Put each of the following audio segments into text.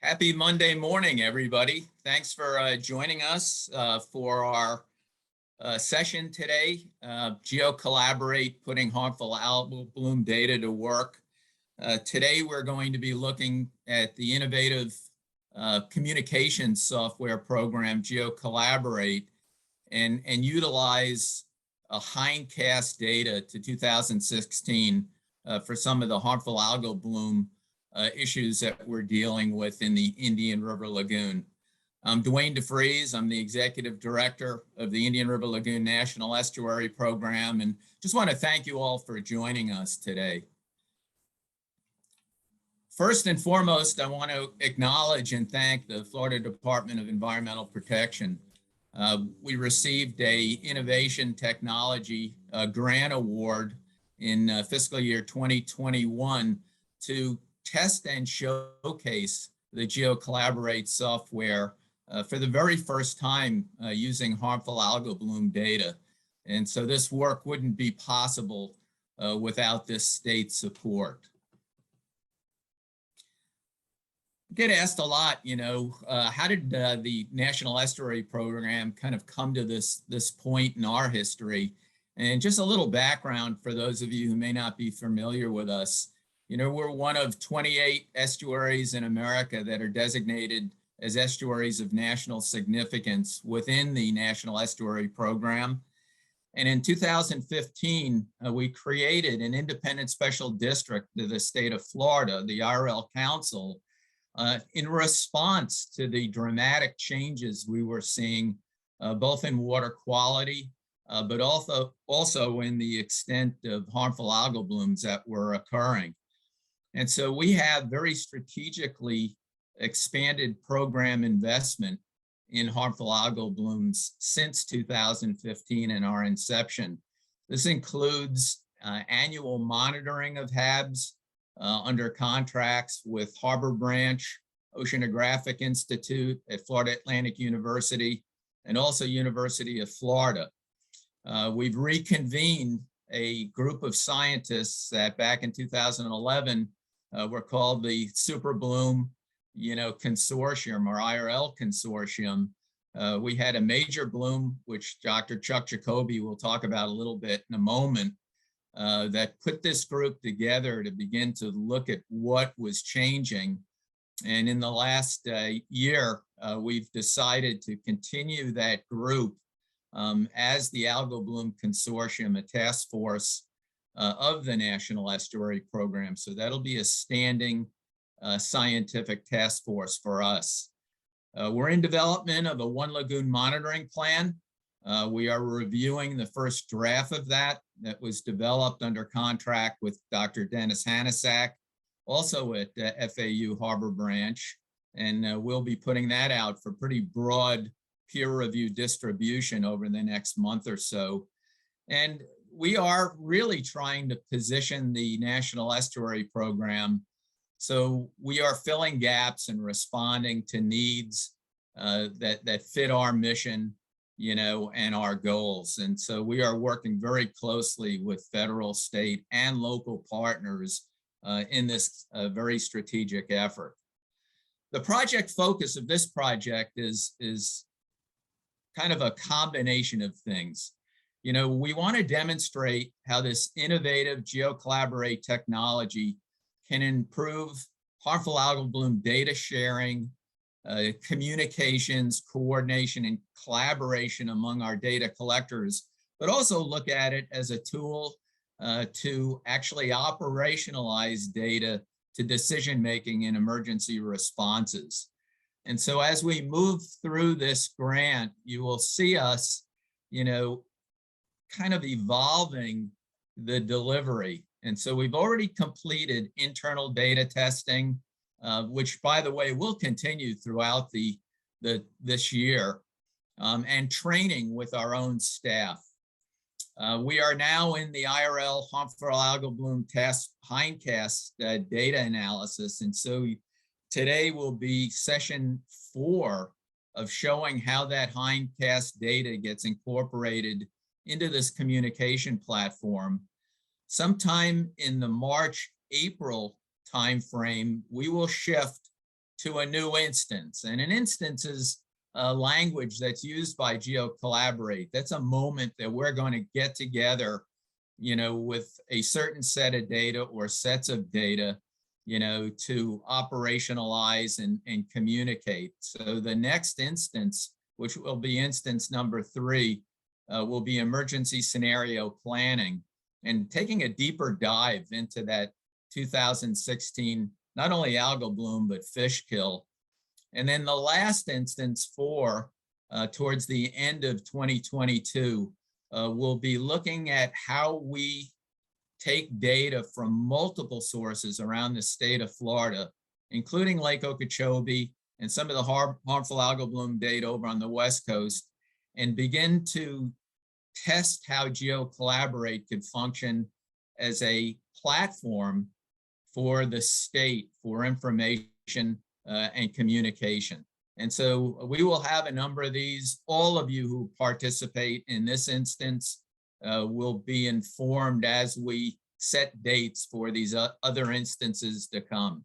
Happy Monday morning, everybody. Thanks for joining us for our session today, Geocollaborate, putting harmful algal bloom data to work. Today, we're going to be looking at the innovative communications software program, Geocollaborate, and utilize a hindcast data to 2016 for some of the harmful algal bloom issues that we're dealing with in the Indian River Lagoon. I'm Duane Freese. I'm the Executive Director of the Indian River Lagoon National Estuary Program, and just want to thank you all for joining us today. First and foremost, I want to acknowledge and thank the Florida Department of Environmental Protection. We received a Innovation Technology Grant Award in fiscal year 2021 to test and showcase the Geocollaborate software for the very first time using harmful algal bloom data. And so this work wouldn't be possible without this state support. I get asked a lot, how did the National Estuary Program kind of come to this point in our history? And just a little background for those of you who may not be familiar with us. We're one of 28 estuaries in America that are designated as estuaries of national significance within the National Estuary Program. And in 2015, we created an independent special district to the state of Florida, the IRL Council, in response to the dramatic changes we were seeing both in water quality, but also in the extent of harmful algal blooms that were occurring. And so we have very strategically expanded program investment in harmful algal blooms since 2015 and our inception. This includes annual monitoring of HABs under contracts with Harbor Branch, Oceanographic Institute at Florida Atlantic University, and also University of Florida. We've reconvened a group of scientists that back in 2011 were called the Super Bloom, Consortium or IRL Consortium. We had a major bloom, which Dr. Chuck Jacoby will talk about a little bit in a moment, that put this group together to begin to look at what was changing. And in the last year, we've decided to continue that group as the Algal Bloom Consortium, a task force of the National Estuary Program. So that'll be a standing scientific task force for us. We're in development of a One Lagoon monitoring plan. We are reviewing the first draft of that was developed under contract with Dr. Dennis Hanasak, also at FAU Harbor Branch. And we'll be putting that out for pretty broad peer review distribution over the next month or so. And we are really trying to position the National Estuary Program so we are filling gaps and responding to needs that fit our mission, and our goals. And so we are working very closely with federal, state, and local partners in this very strategic effort. The project focus of this project is kind of a combination of things. We want to demonstrate how this innovative Geocollaborate technology can improve harmful algal bloom data sharing, communications, coordination, and collaboration among our data collectors, but also look at it as a tool to actually operationalize data to decision-making in emergency responses. And so as we move through this grant, you will see us, kind of evolving the delivery. And so we've already completed internal data testing, which, by the way, will continue throughout this year, and training with our own staff. We are now in the IRL Harmful Algal Bloom test hindcast data analysis. And so today will be session 4 of showing how that hindcast data gets incorporated into this communication platform. Sometime in the March, April timeframe, we will shift to a new instance. And an instance is a language that's used by Geocollaborate. That's a moment that we're going to get together, with a certain set of data or sets of data, to operationalize and communicate. So the next instance, which will be instance number 3, will be emergency scenario planning and taking a deeper dive into that 2016, not only algal bloom, but fish kill. And then the last instance 4, towards the end of 2022, we'll be looking at how we take data from multiple sources around the state of Florida, including Lake Okeechobee and some of the harmful algal bloom data over on the West Coast, and begin to test how Geocollaborate could function as a platform for the state for information and communication. And so we will have a number of these. All of you who participate in this instance will be informed as we set dates for these other instances to come.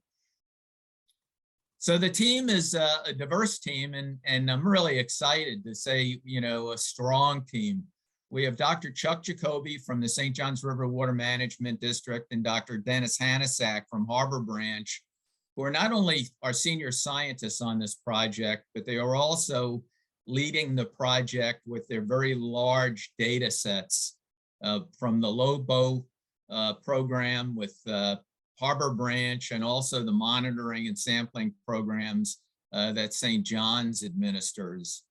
So the team is a diverse team, and I'm really excited to say, a strong team. We have Dr. Chuck Jacoby from the St. Johns River Water Management District and Dr. Dennis Hanasak from Harbor Branch, who are not only our senior scientists on this project, but they are also leading the project with their very large data sets from the LOBO program with Harbor Branch, and also the monitoring and sampling programs that St. John's administers.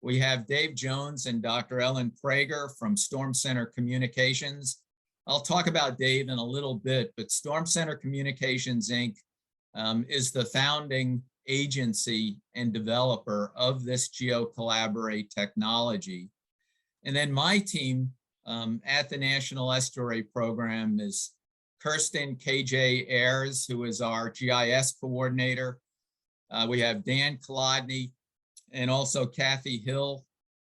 We have Dave Jones and Dr. Ellen Prager from StormCenter Communications. I'll talk about Dave in a little bit, but StormCenter Communications, Inc. Is the founding agency and developer of this Geocollaborate technology. And then my team at the National Estuary Program is Kirsten KJ Ayres, who is our GIS coordinator. We have Dan Kolodny and also Kathy Hill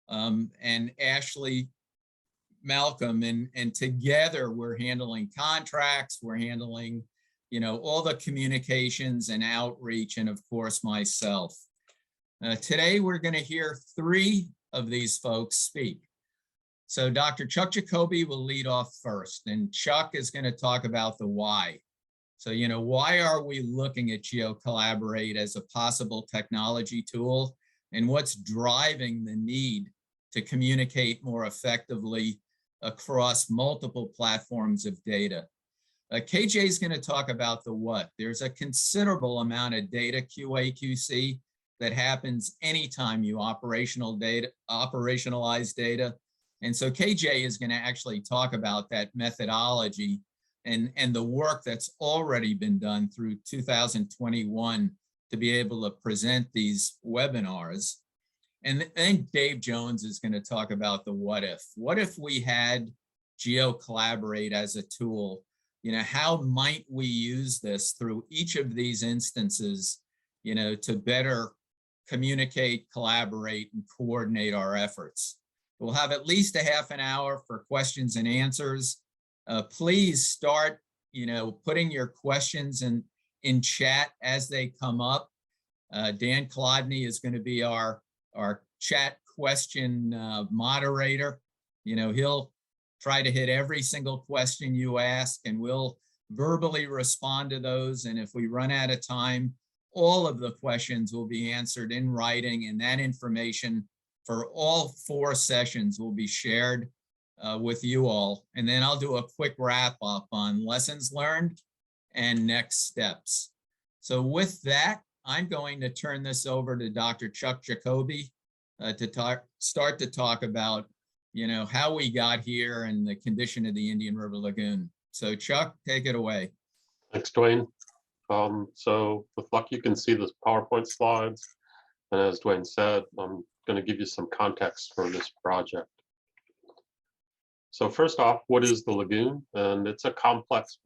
and Ashley Malcolm. And together we're handling contracts, we're handling all the communications and outreach, and of course myself. Today we're going to hear 3 of these folks speak. So Dr. Chuck Jacoby will lead off first, and Chuck is going to talk about the why. So, why are we looking at Geocollaborate as a possible technology tool, and what's driving the need to communicate more effectively across multiple platforms of data? KJ is going to talk about the what. There's a considerable amount of data QA/QC that happens anytime you operationalize data. And so KJ is going to actually talk about that methodology and the work that's already been done through 2021 to be able to present these webinars. And then Dave Jones is going to talk about the what if. What if we had Geocollaborate as a tool? How might we use this through each of these instances, to better communicate, collaborate, and coordinate our efforts? We'll have at least a half an hour for questions and answers. Please start, putting your questions in chat as they come up. Dan Kolodny is going to be our chat question moderator. He'll try to hit every single question you ask, and we'll verbally respond to those. And if we run out of time, all of the questions will be answered in writing, and that information for all 4 sessions will be shared with you all. And then I'll do a quick wrap up on lessons learned and next steps. So with that, I'm going to turn this over to Dr. Chuck Jacoby to start to talk about how we got here and the condition of the Indian River Lagoon. So Chuck, take it away. Thanks, Duane. So with luck, you can see the PowerPoint slides. And as Duane said, I'm going to give you some context for this project. So first off, what is the lagoon? And it's a complex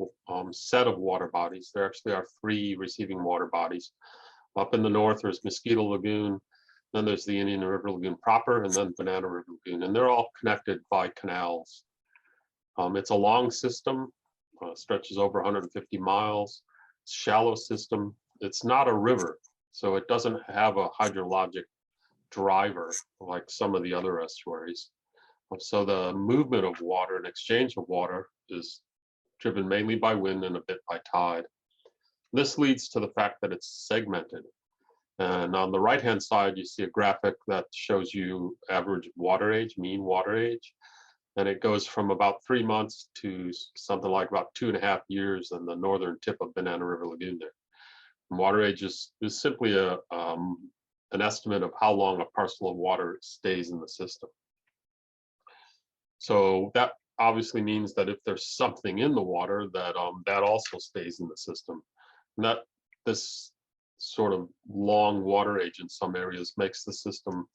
set of water bodies. There actually are 3 receiving water bodies. Up in the north, there's Mosquito Lagoon, then there's the Indian River Lagoon proper, and then Banana River Lagoon, and they're all connected by canals. It's a long system, stretches over 150 miles, shallow system. It's not a river. So it doesn't have a hydrologic driver like some of the other estuaries. So the movement of water and exchange of water is driven mainly by wind and a bit by tide. This leads to the fact that it's segmented. And on the right-hand side, you see a graphic that shows you average water age, mean water age. And it goes from about 3 months to something like about 2.5 years in the northern tip of Banana River Lagoon there. And water age is simply an estimate of how long a parcel of water stays in the system. So that obviously means that if there's something in the water, that that also stays in the system. And that this sort of long water age in some areas makes the system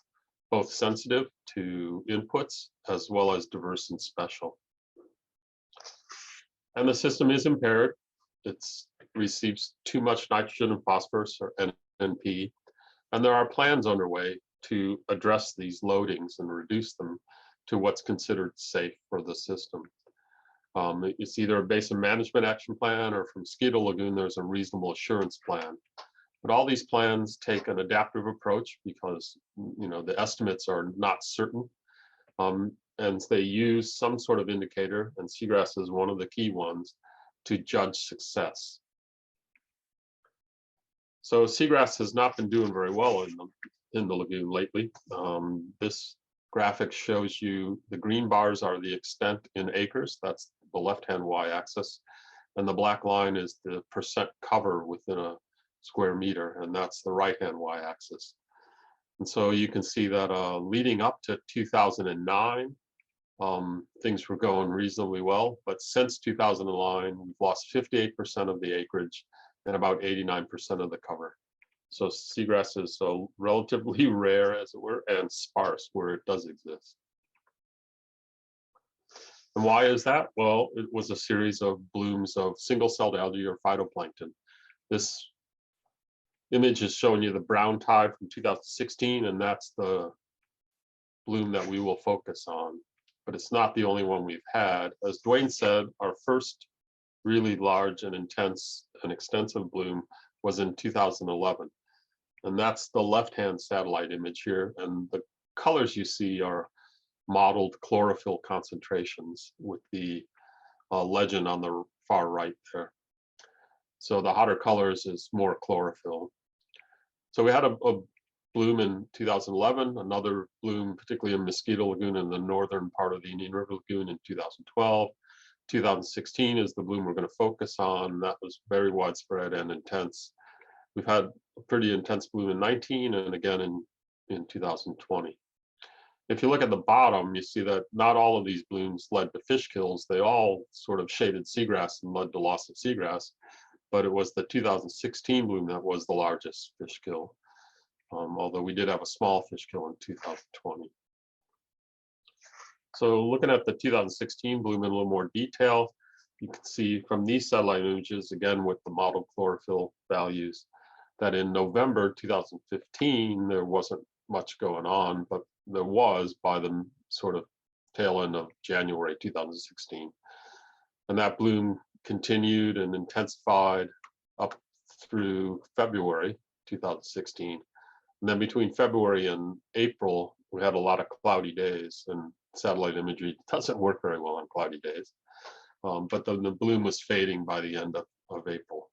both sensitive to inputs as well as diverse and special. And the system is impaired. It receives too much nitrogen and phosphorus, or NP, and there are plans underway to address these loadings and reduce them to what's considered safe for the system. It's either a basin management action plan, or from Mosquito Lagoon, there's a reasonable assurance plan. But all these plans take an adaptive approach because the estimates are not certain. And they use some sort of indicator, and seagrass is one of the key ones, to judge success. So seagrass has not been doing very well in the lagoon lately. This graphic shows you the green bars are the extent in acres. That's the left-hand y-axis. And the black line is the percent cover within a square meter, and that's the right-hand y-axis. And so you can see that leading up to 2009, things were going reasonably well. But since 2009, we've lost 58% of the acreage and about 89% of the cover. So seagrass is relatively rare, as it were, and sparse where it does exist. And why is that? Well, it was a series of blooms of single-celled algae or phytoplankton. This image is showing you the brown tide from 2016, and that's the bloom that we will focus on. But it's not the only one we've had. As Duane said, our first really large and intense and extensive bloom was in 2011. And that's the left-hand satellite image here. And the colors you see are modeled chlorophyll concentrations with the legend on the far right there. So the hotter colors is more chlorophyll. So we had a bloom in 2011, another bloom, particularly in Mosquito Lagoon in the northern part of the Indian River Lagoon in 2012. 2016 is the bloom we're going to focus on. That was very widespread and intense. We've had a pretty intense bloom in 19 and again in 2020. If you look at the bottom, you see that not all of these blooms led to fish kills. They all sort of shaded seagrass and led to loss of seagrass. But it was the 2016 bloom that was the largest fish kill, although we did have a small fish kill in 2020. So looking at the 2016 bloom in a little more detail, you can see from these satellite images, again with the modeled chlorophyll values, that in November 2015, there wasn't much going on, but there was by the sort of tail end of January 2016. And that bloom continued and intensified up through February 2016. And then between February and April, we had a lot of cloudy days, and satellite imagery doesn't work very well on cloudy days. But the bloom was fading by the end of April.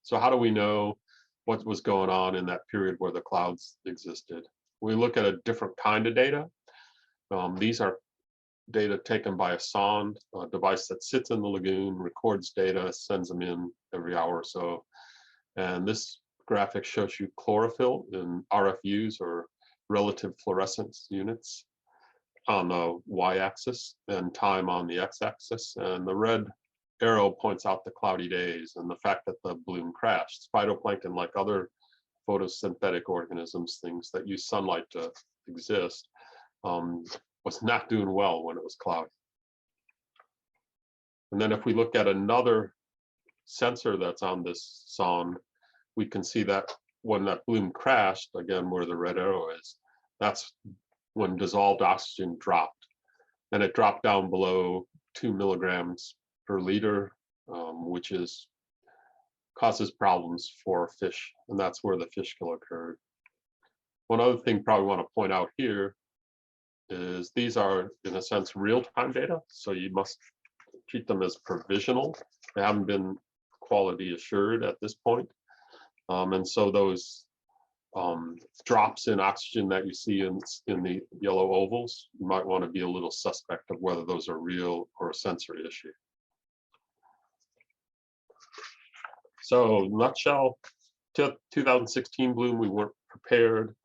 So how do we know what was going on in that period where the clouds existed? We look at a different kind of data. These are data taken by a sonde, a device that sits in the lagoon, records data, sends them in every hour or so. And this graphic shows you chlorophyll in RFUs, or relative fluorescence units, on the y-axis and time on the x-axis. And the red arrow points out the cloudy days and the fact that the bloom crashed. Phytoplankton, like other photosynthetic organisms, things that use sunlight to exist, was not doing well when it was cloudy. And then if we look at another sensor that's on this sonde, we can see that when that bloom crashed, again where the red arrow is, that's when dissolved oxygen dropped. And it dropped down below 2 milligrams per liter, which is causes problems for fish, and that's where the fish kill occurred. One other thing probably want to point out here is these are, in a sense, real-time data, so you must treat them as provisional. They haven't been quality assured at this point. And so those drops in oxygen that you see in the yellow ovals, you might want to be a little suspect of whether those are real or a sensory issue. So nutshell, 2016 bloom, we weren't prepared,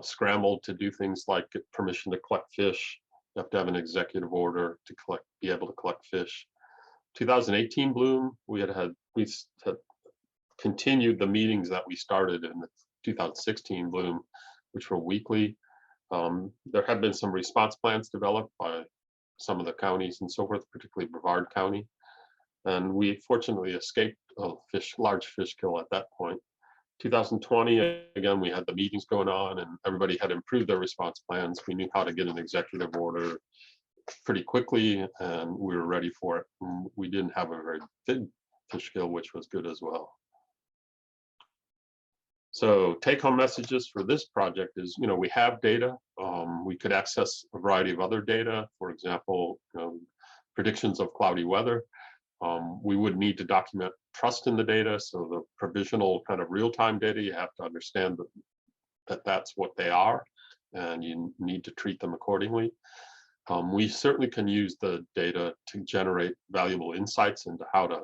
scrambled to do things like get permission to collect fish. You have to have an executive order to be able to collect fish. 2018 bloom, we had continued the meetings that we started in the 2016 bloom, which were weekly. There have been some response plans developed by some of the counties and so forth, particularly Brevard County. And we fortunately escaped a large fish kill at that point. 2020, again, we had the meetings going on and everybody had improved their response plans. We knew how to get an executive order pretty quickly and we were ready for it. And we didn't have a very big fish kill, which was good as well. So take-home messages for this project is, we have data. We could access a variety of other data, for example, predictions of cloudy weather. We would need to document trust in the data. So the provisional kind of real-time data, you have to understand that that's what they are, and you need to treat them accordingly. We certainly can use the data to generate valuable insights into how to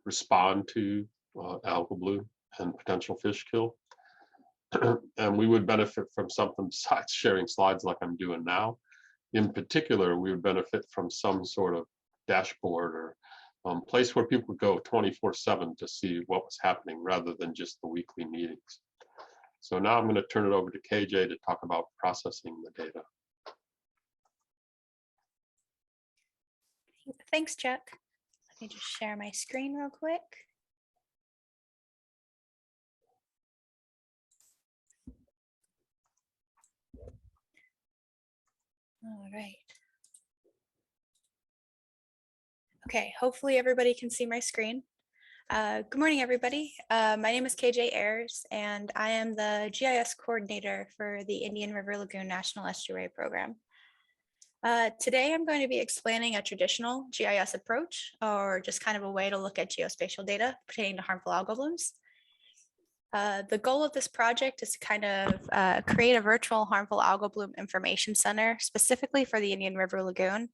respond to algal bloom and potential fish kill. And we would benefit from something besides sharing slides like I'm doing now. In particular, we would benefit from some sort of dashboard or place where people could go 24/7 to see what was happening rather than just the weekly meetings. So now I'm going to turn it over to KJ to talk about processing the data. Thanks, Chuck. Let me just share my screen real quick. All right. Okay, hopefully everybody can see my screen. Good morning, everybody. My name is KJ Ayres, and I am the GIS coordinator for the Indian River Lagoon National Estuary Program. Today, I'm going to be explaining a traditional GIS approach, or just kind of a way to look at geospatial data pertaining to harmful algal blooms. The goal of this project is to kind of create a virtual harmful algal bloom information center specifically for the Indian River Lagoon.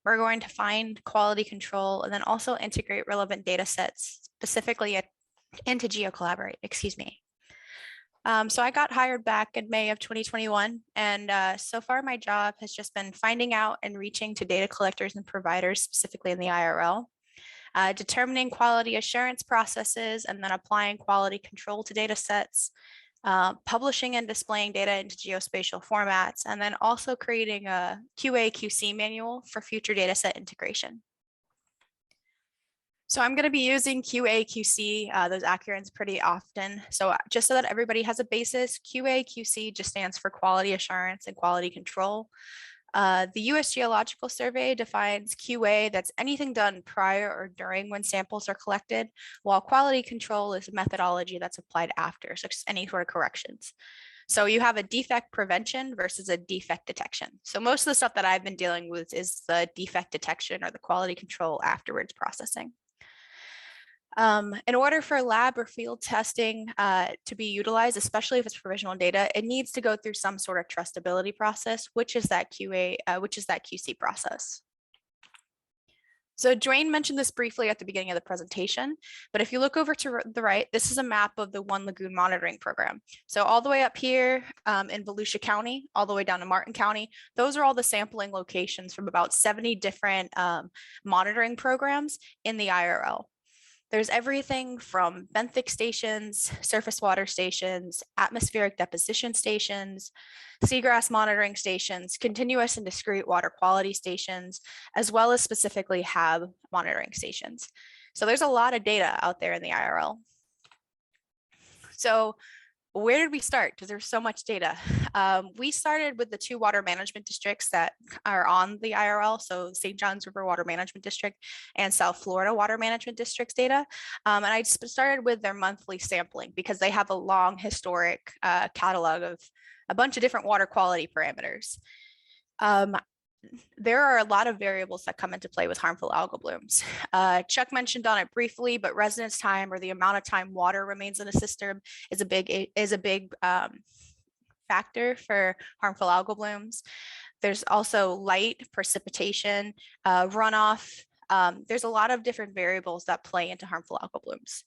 We're going to find quality control and then also integrate relevant data sets specifically into Geocollaborate, excuse me. So I got hired back in May of 2021, and so far my job has just been finding out and reaching to data collectors and providers, specifically in the IRL. Determining quality assurance processes and then applying quality control to data sets, publishing and displaying data into geospatial formats, and then also creating a QA/QC manual for future data set integration. So I'm going to be using QA/QC, those acronyms pretty often. So just so that everybody has a basis, QA/QC just stands for quality assurance and quality control. The U.S. Geological Survey defines QA, that's anything done prior or during when samples are collected, while quality control is a methodology that's applied after, such as any sort of corrections. So you have a defect prevention versus a defect detection. So most of the stuff that I've been dealing with is the defect detection or the quality control afterwards processing. In order for lab or field testing to be utilized, especially if it's provisional data, it needs to go through some sort of trustability process, which is that QC process. So Duane mentioned this briefly at the beginning of the presentation, but if you look over to the right, this is a map of the One Lagoon monitoring program. So all the way up here in Volusia County, all the way down to Martin County, those are all the sampling locations from about 70 different monitoring programs in the IRL. There's everything from benthic stations, surface water stations, atmospheric deposition stations, seagrass monitoring stations, continuous and discrete water quality stations, as well as specifically HAB monitoring stations. So there's a lot of data out there in the IRL. So where did we start? Because there's so much data. We started with the 2 water management districts that are on the IRL, so St. John's River Water Management District and South Florida Water Management District's data. And I started with their monthly sampling because they have a long historic catalog of a bunch of different water quality parameters. There are a lot of variables that come into play with harmful algal blooms. Chuck mentioned on it briefly, but residence time, or the amount of time water remains in a system, is a big factor for harmful algal blooms. There's also light, precipitation, runoff. There's a lot of different variables that play into harmful algal blooms.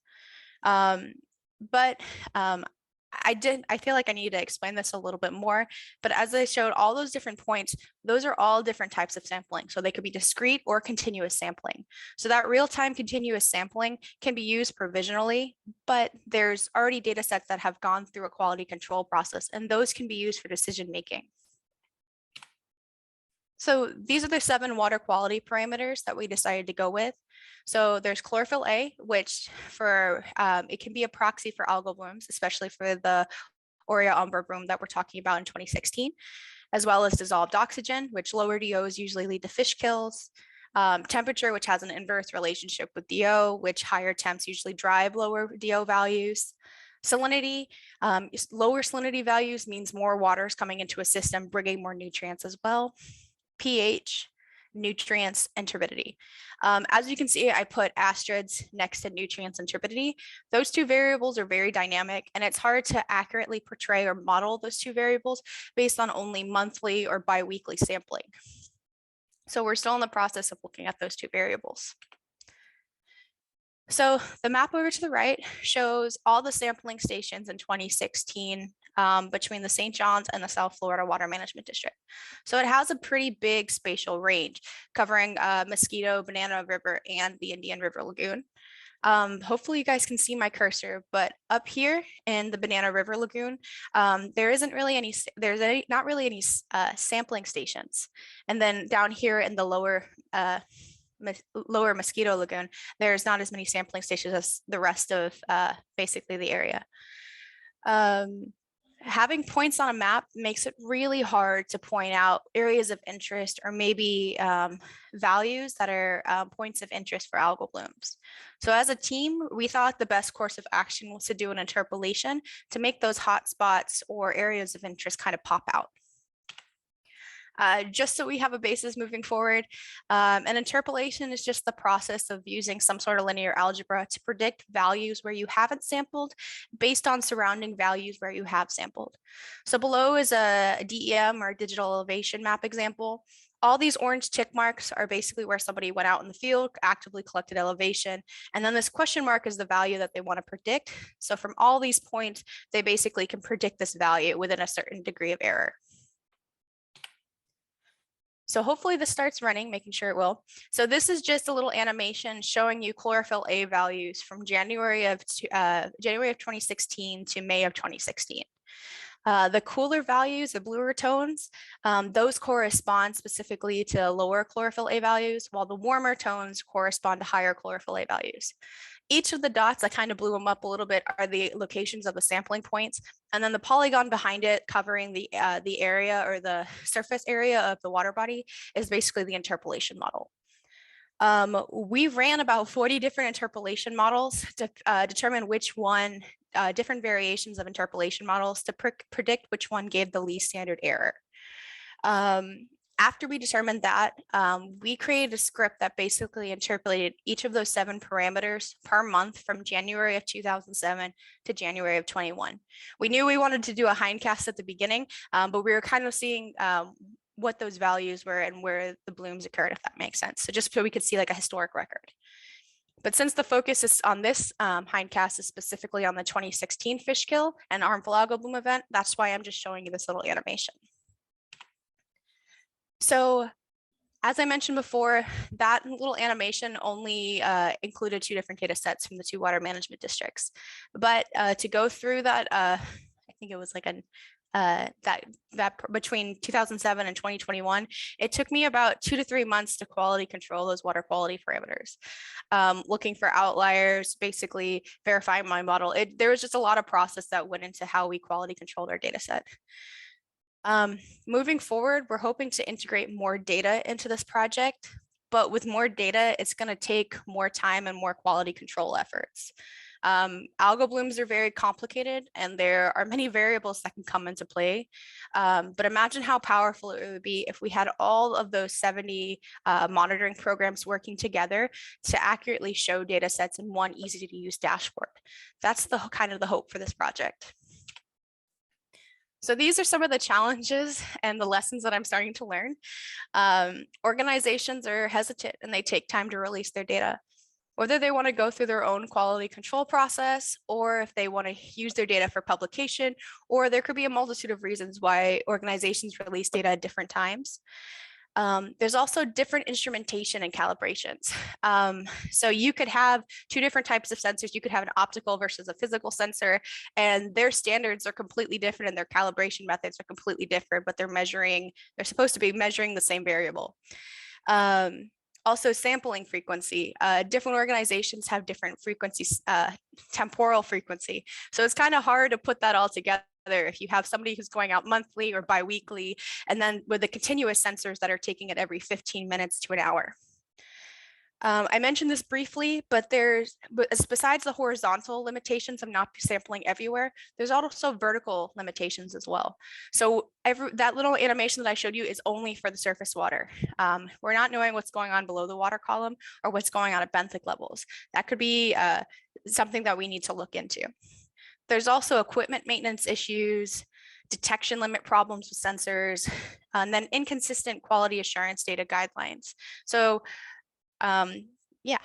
I feel like I need to explain this a little bit more, but as I showed all those different points, those are all different types of sampling. So they could be discrete or continuous sampling. So that real-time continuous sampling can be used provisionally, but there's already data sets that have gone through a quality control process, and those can be used for decision-making. So these are the 7 water quality parameters that we decided to go with. So there's chlorophyll A, which it can be a proxy for algal blooms, especially for the Aurea umbra bloom that we're talking about in 2016, as well as dissolved oxygen, which lower DOs usually lead to fish kills. Temperature, which has an inverse relationship with DO, which higher temps usually drive lower DO values. Salinity, lower salinity values means more water is coming into a system, bringing more nutrients as well. pH, nutrients, and turbidity. As you can see, I put asterisks next to nutrients and turbidity. Those 2 variables are very dynamic, and it's hard to accurately portray or model those 2 variables based on only monthly or biweekly sampling. So we're still in the process of looking at those 2 variables. So the map over to the right shows all the sampling stations in 2016 between the St. John's and the South Florida Water Management District. So it has a pretty big spatial range covering Mosquito, Banana River, and the Indian River Lagoon. Hopefully you guys can see my cursor, but up here in the Banana River Lagoon, there isn't really any, not really any sampling stations. And then down here in the lower Mosquito Lagoon, there's not as many sampling stations as the rest of basically the area. Having points on a map makes it really hard to point out areas of interest or maybe values that are points of interest for algal blooms. So as a team, we thought the best course of action was to do an interpolation to make those hot spots or areas of interest kind of pop out. Just so we have a basis moving forward. An interpolation is just the process of using some sort of linear algebra to predict values where you haven't sampled based on surrounding values where you have sampled. So below is a DEM or digital elevation map example. All these orange tick marks are basically where somebody went out in the field, actively collected elevation. And then this question mark is the value that they want to predict. So from all these points, they basically can predict this value within a certain degree of error. So hopefully this starts running, making sure it will. So this is just a little animation showing you chlorophyll A values from January of 2016 to May of 2016. The cooler values, the bluer tones, those correspond specifically to lower chlorophyll A values, while the warmer tones correspond to higher chlorophyll A values. Each of the dots, I kind of blew them up a little bit, are the locations of the sampling points. And then the polygon behind it covering the area or the surface area of the water body is basically the interpolation model. We ran about 40 different interpolation models to determine which one, different variations of interpolation models to predict which one gave the least standard error. After we determined that, we created a script that basically interpolated each of those 7 parameters per month from January of 2007 to January of 21. We knew we wanted to do a hindcast at the beginning, but we were kind of seeing what those values were and where the blooms occurred, if that makes sense. So just so we could see like a historic record. But since the focus is on this hindcast is specifically on the 2016 fish kill and harmful algal bloom event, that's why I'm just showing you this little animation. So as I mentioned before, that little animation only included 2 different data sets from the 2 water management districts. But to go through that, I think it was like a that between 2007 and 2021, it took me about 2 to 3 months to quality control those water quality parameters, looking for outliers, basically verifying my model. There was just a lot of process that went into how we quality controlled our data set. Moving forward, we're hoping to integrate more data into this project, but with more data, it's going to take more time and more quality control efforts. Algal blooms are very complicated and there are many variables that can come into play. But imagine how powerful it would be if we had all of those 70 monitoring programs working together to accurately show data sets in one easy to use dashboard. That's the kind of the hope for this project. So these are some of the challenges and the lessons that I'm starting to learn. Organizations are hesitant and they take time to release their data, whether they want to go through their own quality control process or if they want to use their data for publication, or there could be a multitude of reasons why organizations release data at different times. There's also different instrumentation and calibrations. So you could have two different types of sensors. You could have an optical versus a physical sensor, and their standards are completely different and their calibration methods are completely different, but they're supposed to be measuring the same variable. Also sampling frequency. Different organizations have different frequencies, temporal frequency. So it's kind of hard to put that all together if you have somebody who's going out monthly or biweekly, and then with the continuous sensors that are taking it every 15 minutes to an hour. I mentioned this briefly, but besides the horizontal limitations of not sampling everywhere, there's also vertical limitations as well. So that little animation that I showed you is only for the surface water. We're not knowing what's going on below the water column or what's going on at benthic levels. That could be something that we need to look into. There's also equipment maintenance issues, detection limit problems with sensors, and then inconsistent quality assurance data guidelines. So yeah.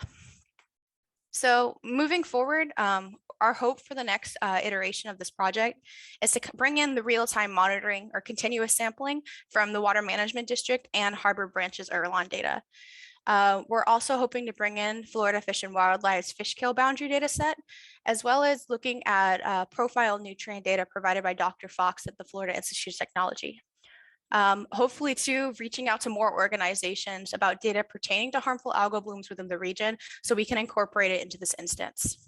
So moving forward, our hope for the next iteration of this project is to bring in the real-time monitoring or continuous sampling from the Water Management District and Harbor Branch's Erlon data. We're also hoping to bring in Florida Fish and Wildlife's fish kill boundary data set, as well as looking at profile nutrient data provided by Dr. Fox at the Florida Institute of Technology. Hopefully too, reaching out to more organizations about data pertaining to harmful algal blooms within the region so we can incorporate it into this instance.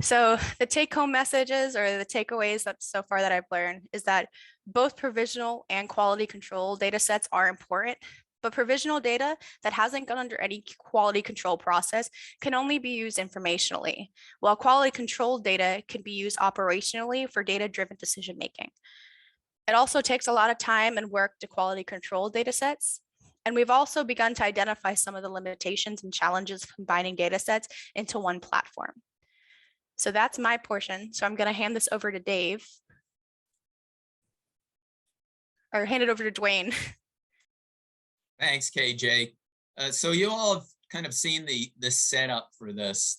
So the take-home messages or the takeaways that so far that I've learned is that both provisional and quality control data sets are important, but provisional data that hasn't gone under any quality control process can only be used informationally, while quality control data can be used operationally for data-driven decision-making. It also takes a lot of time and work to quality control data sets. And we've also begun to identify some of the limitations and challenges of combining data sets into one platform. So that's my portion. So I'm going to hand this over to Dave. Or hand it over to Duane. Thanks, KJ. So you all have kind of seen the setup for this,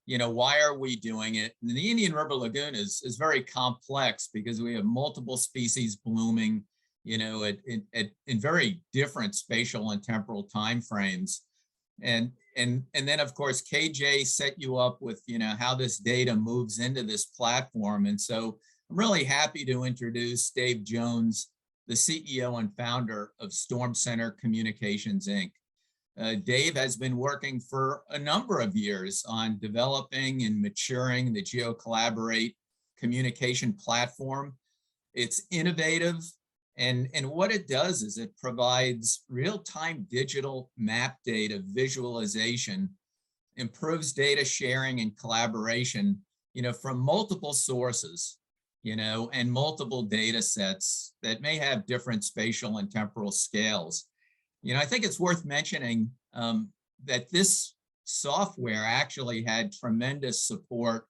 why are we doing it? And the Indian River Lagoon is very complex because we have multiple species blooming, in very different spatial and temporal timeframes. And then of course, KJ set you up with, how this data moves into this platform. And so I'm really happy to introduce Dave Jones, the CEO and founder of StormCenter Communications, Inc. Dave has been working for a number of years on developing and maturing the Geocollaborate communication platform. It's innovative, and what it does is it provides real-time digital map data visualization, improves data sharing and collaboration, from multiple sources, and multiple data sets that may have different spatial and temporal scales. I think it's worth mentioning that this software actually had tremendous support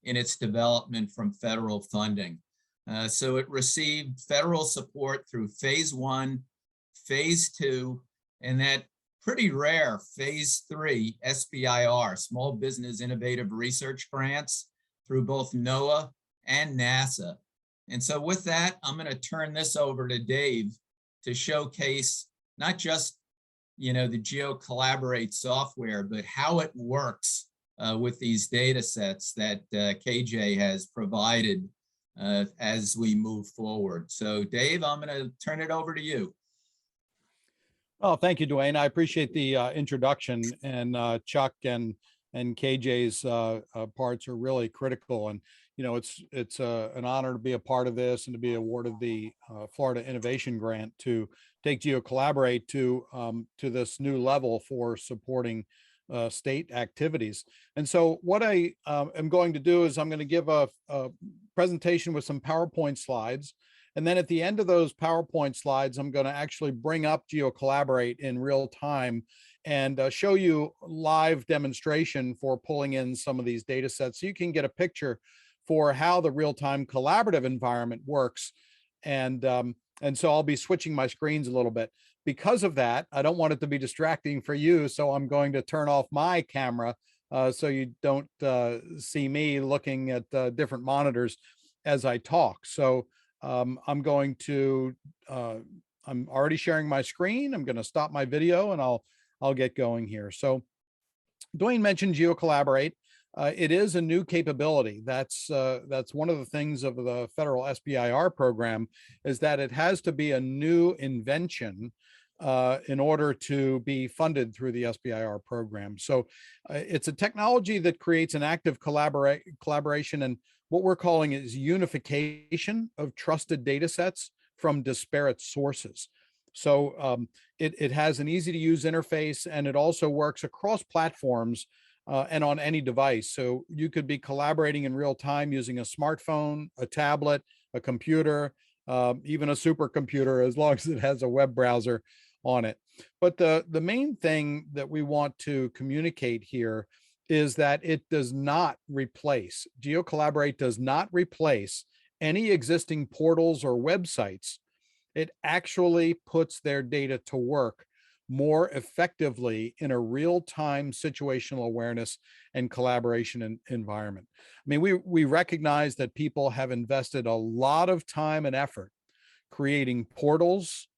in its development from federal funding. So it received federal support through phase 1, phase 2, and that pretty rare phase 3 SBIR, Small Business Innovative Research grants through both NOAA and NASA. And so with that, I'm going to turn this over to Dave to showcase not just, the Geocollaborate software, but how it works with these data sets that KJ has provided as we move forward. So Dave, I'm going to turn it over to you. Oh, thank you, Duane. I appreciate the introduction, and Chuck and KJ's parts are really critical. And you know, it's an honor to be a part of this and to be awarded the Florida Innovation Grant to take Geocollaborate to this new level for supporting state activities. And so what I am going to do is I'm going to give a presentation with some PowerPoint slides. And then at the end of those PowerPoint slides, I'm going to actually bring up Geocollaborate in real time and show you live demonstration for pulling in some of these data sets so you can get a picture for how the real-time collaborative environment works. And so I'll be switching my screens a little bit. Because of that, I don't want it to be distracting for you, so I'm going to turn off my camera so you don't see me looking at different monitors as I talk. So I'm already sharing my screen. I'm going to stop my video and I'll get going here. So Duane mentioned Geocollaborate. It is a new capability. That's one of the things of the federal SBIR program, is that it has to be a new invention in order to be funded through the SBIR program. So it's a technology that creates an active collaboration and what we're calling is unification of trusted data sets from disparate sources. So it has an easy to use interface, and it also works across platforms and on any device. So you could be collaborating in real time using a smartphone, a tablet, a computer, even a supercomputer, as long as it has a web browser on it. But the main thing that we want to communicate here is that it does not replace, Geocollaborate does not replace any existing portals or websites. It actually puts their data to work more effectively in a real-time situational awareness and collaboration environment. I mean, we recognize that people have invested a lot of time and effort creating portals,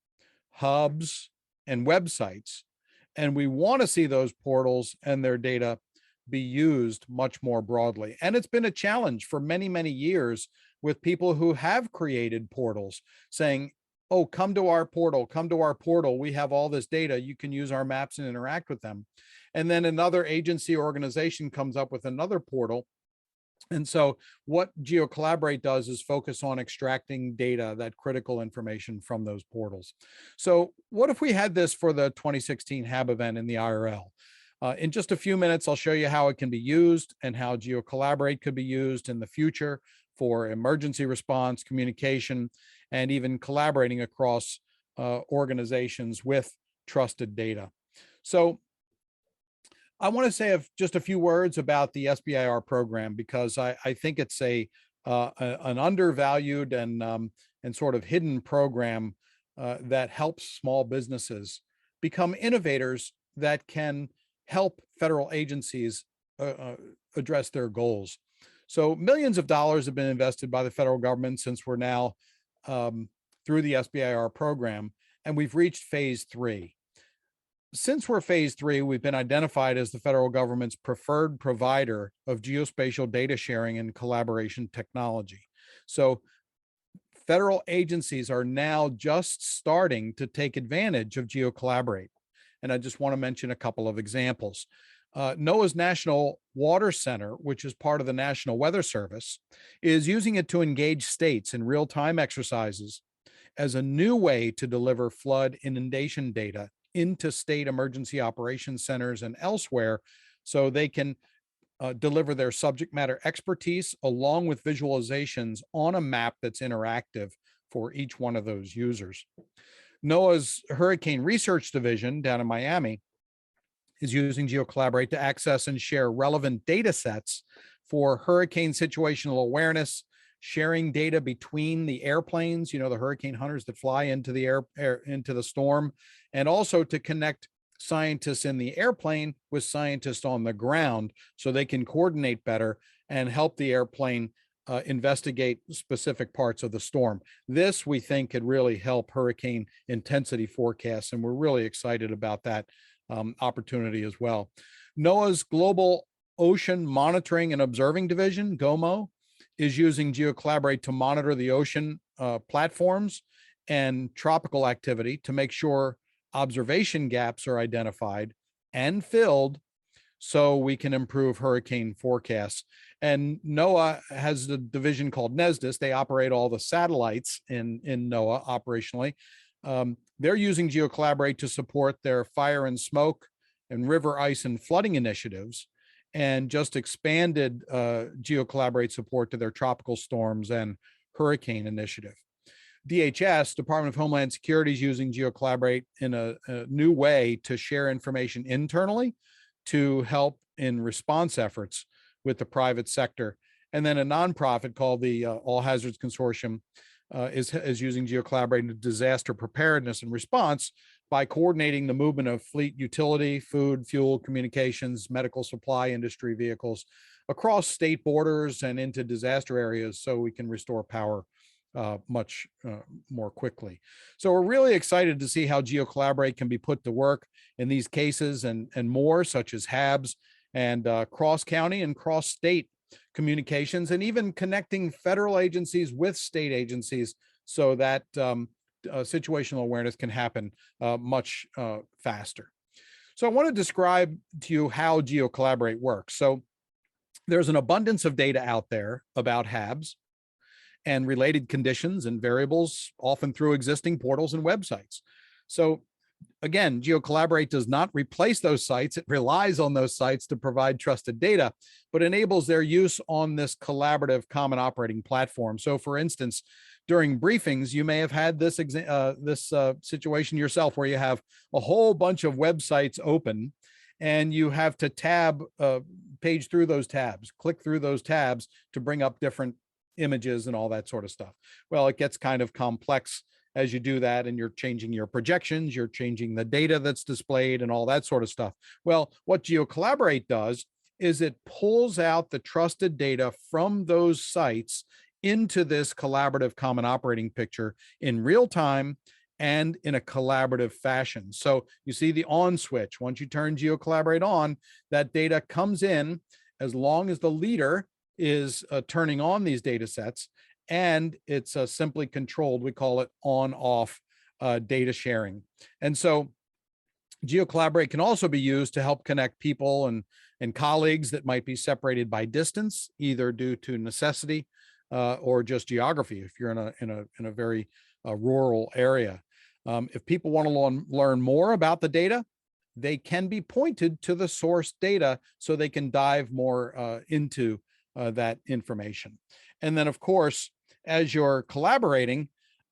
hubs, and websites, and we want to see those portals and their data be used much more broadly. And it's been a challenge for many, many years with people who have created portals saying, oh, come to our portal, come to our portal. We have all this data. You can use our maps and interact with them. And then another agency or organization comes up with another portal. And so what Geocollaborate does is focus on extracting data, that critical information from those portals. So what if we had this for the 2016 HAB event in the IRL? In just a few minutes, I'll show you how it can be used and how Geocollaborate could be used in the future for emergency response, communication, and even collaborating across organizations with trusted data. So I want to say just a few words about the SBIR program, because I think it's an undervalued and sort of hidden program that helps small businesses become innovators that can help federal agencies address their goals. So millions of dollars have been invested by the federal government since we're now through the SBIR program, and we've reached phase 3. Since we're phase 3, we've been identified as the federal government's preferred provider of geospatial data sharing and collaboration technology. So federal agencies are now just starting to take advantage of Geocollaborate. And I just want to mention a couple of examples. NOAA's National Water Center, which is part of the National Weather Service, is using it to engage states in real-time exercises as a new way to deliver flood inundation data into state emergency operations centers and elsewhere, so they can deliver their subject matter expertise along with visualizations on a map that's interactive for each one of those users. NOAA's Hurricane Research Division down in Miami is using Geocollaborate to access and share relevant data sets for hurricane situational awareness, sharing data between the airplanes, the hurricane hunters that fly into the into the storm, and also to connect scientists in the airplane with scientists on the ground so they can coordinate better and help the airplane investigate specific parts of the storm. This, we think, could really help hurricane intensity forecasts, and we're really excited about that opportunity as well. NOAA's Global Ocean Monitoring and Observing Division, GOMO, is using Geocollaborate to monitor the ocean platforms and tropical activity to make sure observation gaps are identified and filled so we can improve hurricane forecasts. And NOAA has a division called NESDIS. They operate all the satellites in NOAA operationally. They're using Geocollaborate to support their fire and smoke and river ice and flooding initiatives, and just expanded Geocollaborate support to their tropical storms and hurricane initiative. DHS, Department of Homeland Security, is using Geocollaborate in a new way to share information internally to help in response efforts with the private sector. And then a nonprofit called the All Hazards Consortium is using Geocollaborate in disaster preparedness and response by coordinating the movement of fleet utility, food, fuel, communications, medical supply industry vehicles across state borders and into disaster areas so we can restore power much more quickly. So we're really excited to see how Geocollaborate can be put to work in these cases and more, such as HABs and cross-county and cross-state communications, and even connecting federal agencies with state agencies so that situational awareness can happen much faster. So I want to describe to you how Geocollaborate works. So there's an abundance of data out there about HABs and related conditions and variables, often through existing portals and websites. So again, Geocollaborate does not replace those sites. It relies on those sites to provide trusted data, but enables their use on this collaborative common operating platform. So for instance, during briefings, you may have had this situation yourself where you have a whole bunch of websites open and you have to page through those tabs, click through those tabs to bring up different images and all that sort of stuff. Well, it gets kind of complex as you do that, and you're changing your projections, you're changing the data that's displayed and all that sort of stuff. Well, what Geocollaborate does is it pulls out the trusted data from those sites into this collaborative common operating picture in real time and in a collaborative fashion. So you see the on switch. Once you turn Geocollaborate on, that data comes in as long as the leader is turning on these data sets, and it's simply controlled. We call it on-off data sharing. And so Geocollaborate can also be used to help connect people and colleagues that might be separated by distance, either due to necessity or just geography, if you're in a very rural area. If people want to learn more about the data, they can be pointed to the source data so they can dive more into that information. And then, of course, as you're collaborating,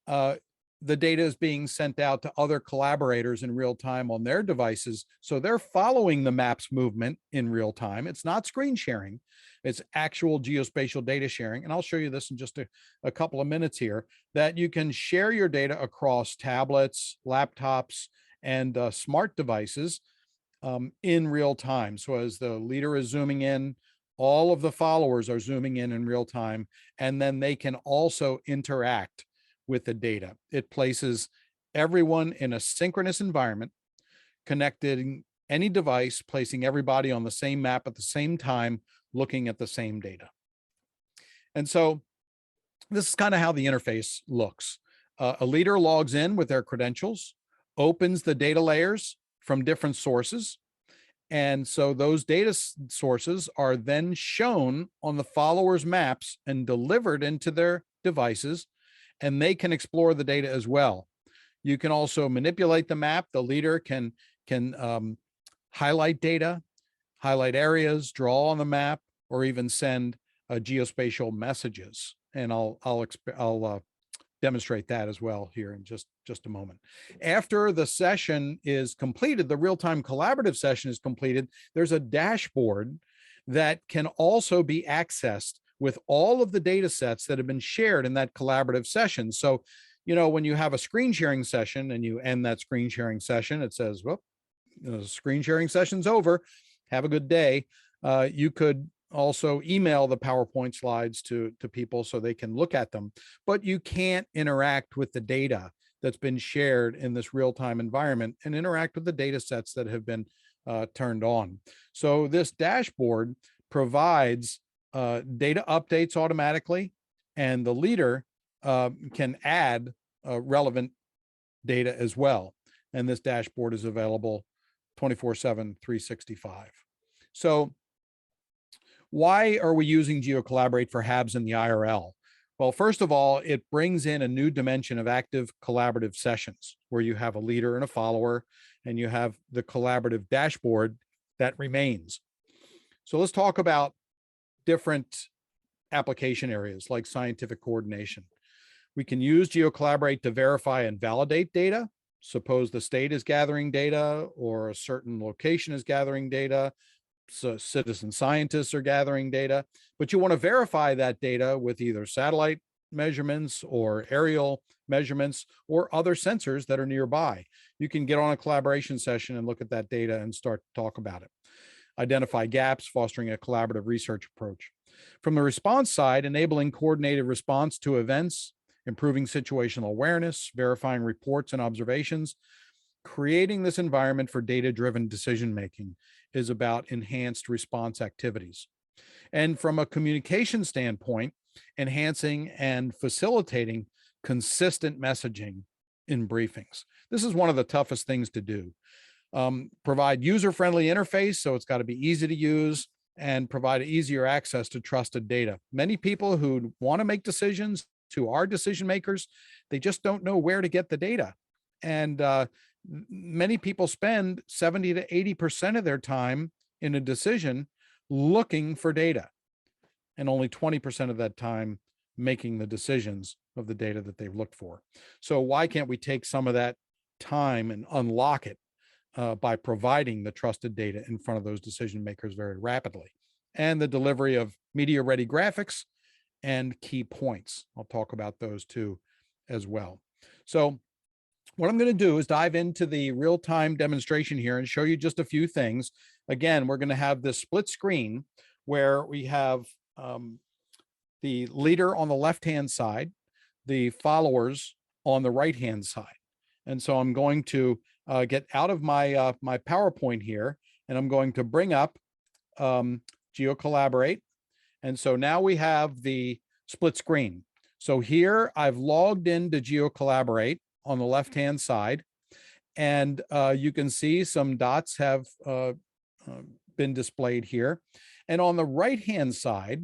the data is being sent out to other collaborators in real time on their devices. So they're following the map's movement in real time. It's not screen sharing, it's actual geospatial data sharing. And I'll show you this in just a couple of minutes here, that you can share your data across tablets, laptops, and smart devices in real time. So as the leader is zooming in, all of the followers are zooming in real time, and then they can also interact with the data. It places everyone in a synchronous environment, connecting any device, placing everybody on the same map at the same time, looking at the same data. And so this is kind of how the interface looks. A leader logs in with their credentials, opens the data layers from different sources. And so those data sources are then shown on the followers' maps and delivered into their devices, and they can explore the data as well. You can also manipulate the map. The leader can highlight data, highlight areas, draw on the map, or even send geospatial messages. And I'll demonstrate that as well here in just a moment. After the session is completed, the real-time collaborative session is completed, there's a dashboard that can also be accessed with all of the data sets that have been shared in that collaborative session. So, you know, when you have a screen sharing session and you end that screen sharing session, it says, well, the screen sharing session's over. Have a good day. You could also email the PowerPoint slides to people so they can look at them, but you can't interact with the data that's been shared in this real-time environment and interact with the data sets that have been turned on. So this dashboard provides data updates automatically, and the leader can add relevant data as well. And this dashboard is available 24/7, 365. So why are we using Geocollaborate for HABs in the IRL? Well, first of all, it brings in a new dimension of active collaborative sessions where you have a leader and a follower, and you have the collaborative dashboard that remains. So let's talk about different application areas like scientific coordination. We can use Geocollaborate to verify and validate data. Suppose the state is gathering data or a certain location is gathering data. So citizen scientists are gathering data, but you want to verify that data with either satellite measurements or aerial measurements or other sensors that are nearby. You can get on a collaboration session and look at that data and start to talk about it. Identify gaps, fostering a collaborative research approach. From the response side, enabling coordinated response to events, improving situational awareness, verifying reports and observations. Creating this environment for data-driven decision-making is about enhanced response activities. And from a communication standpoint, enhancing and facilitating consistent messaging in briefings. This is one of the toughest things to do. Provide user-friendly interface, so it's got to be easy to use, and provide easier access to trusted data. Many people who want to make decisions, who are decision makers, they just don't know where to get the data. And many people spend 70 to 80% of their time in a decision looking for data, and only 20% of that time making the decisions of the data that they've looked for. So why can't we take some of that time and unlock it by providing the trusted data in front of those decision makers very rapidly? And the delivery of media-ready graphics and key points. I'll talk about those too as well. So what I'm going to do is dive into the real-time demonstration here and show you just a few things. Again, we're going to have this split screen where we have the leader on the left-hand side, the followers on the right-hand side. And so I'm going to get out of my my PowerPoint here, and I'm going to bring up Geocollaborate. And so now we have the split screen. So here I've logged into Geocollaborate on the left-hand side, and you can see some dots have been displayed here. And on the right-hand side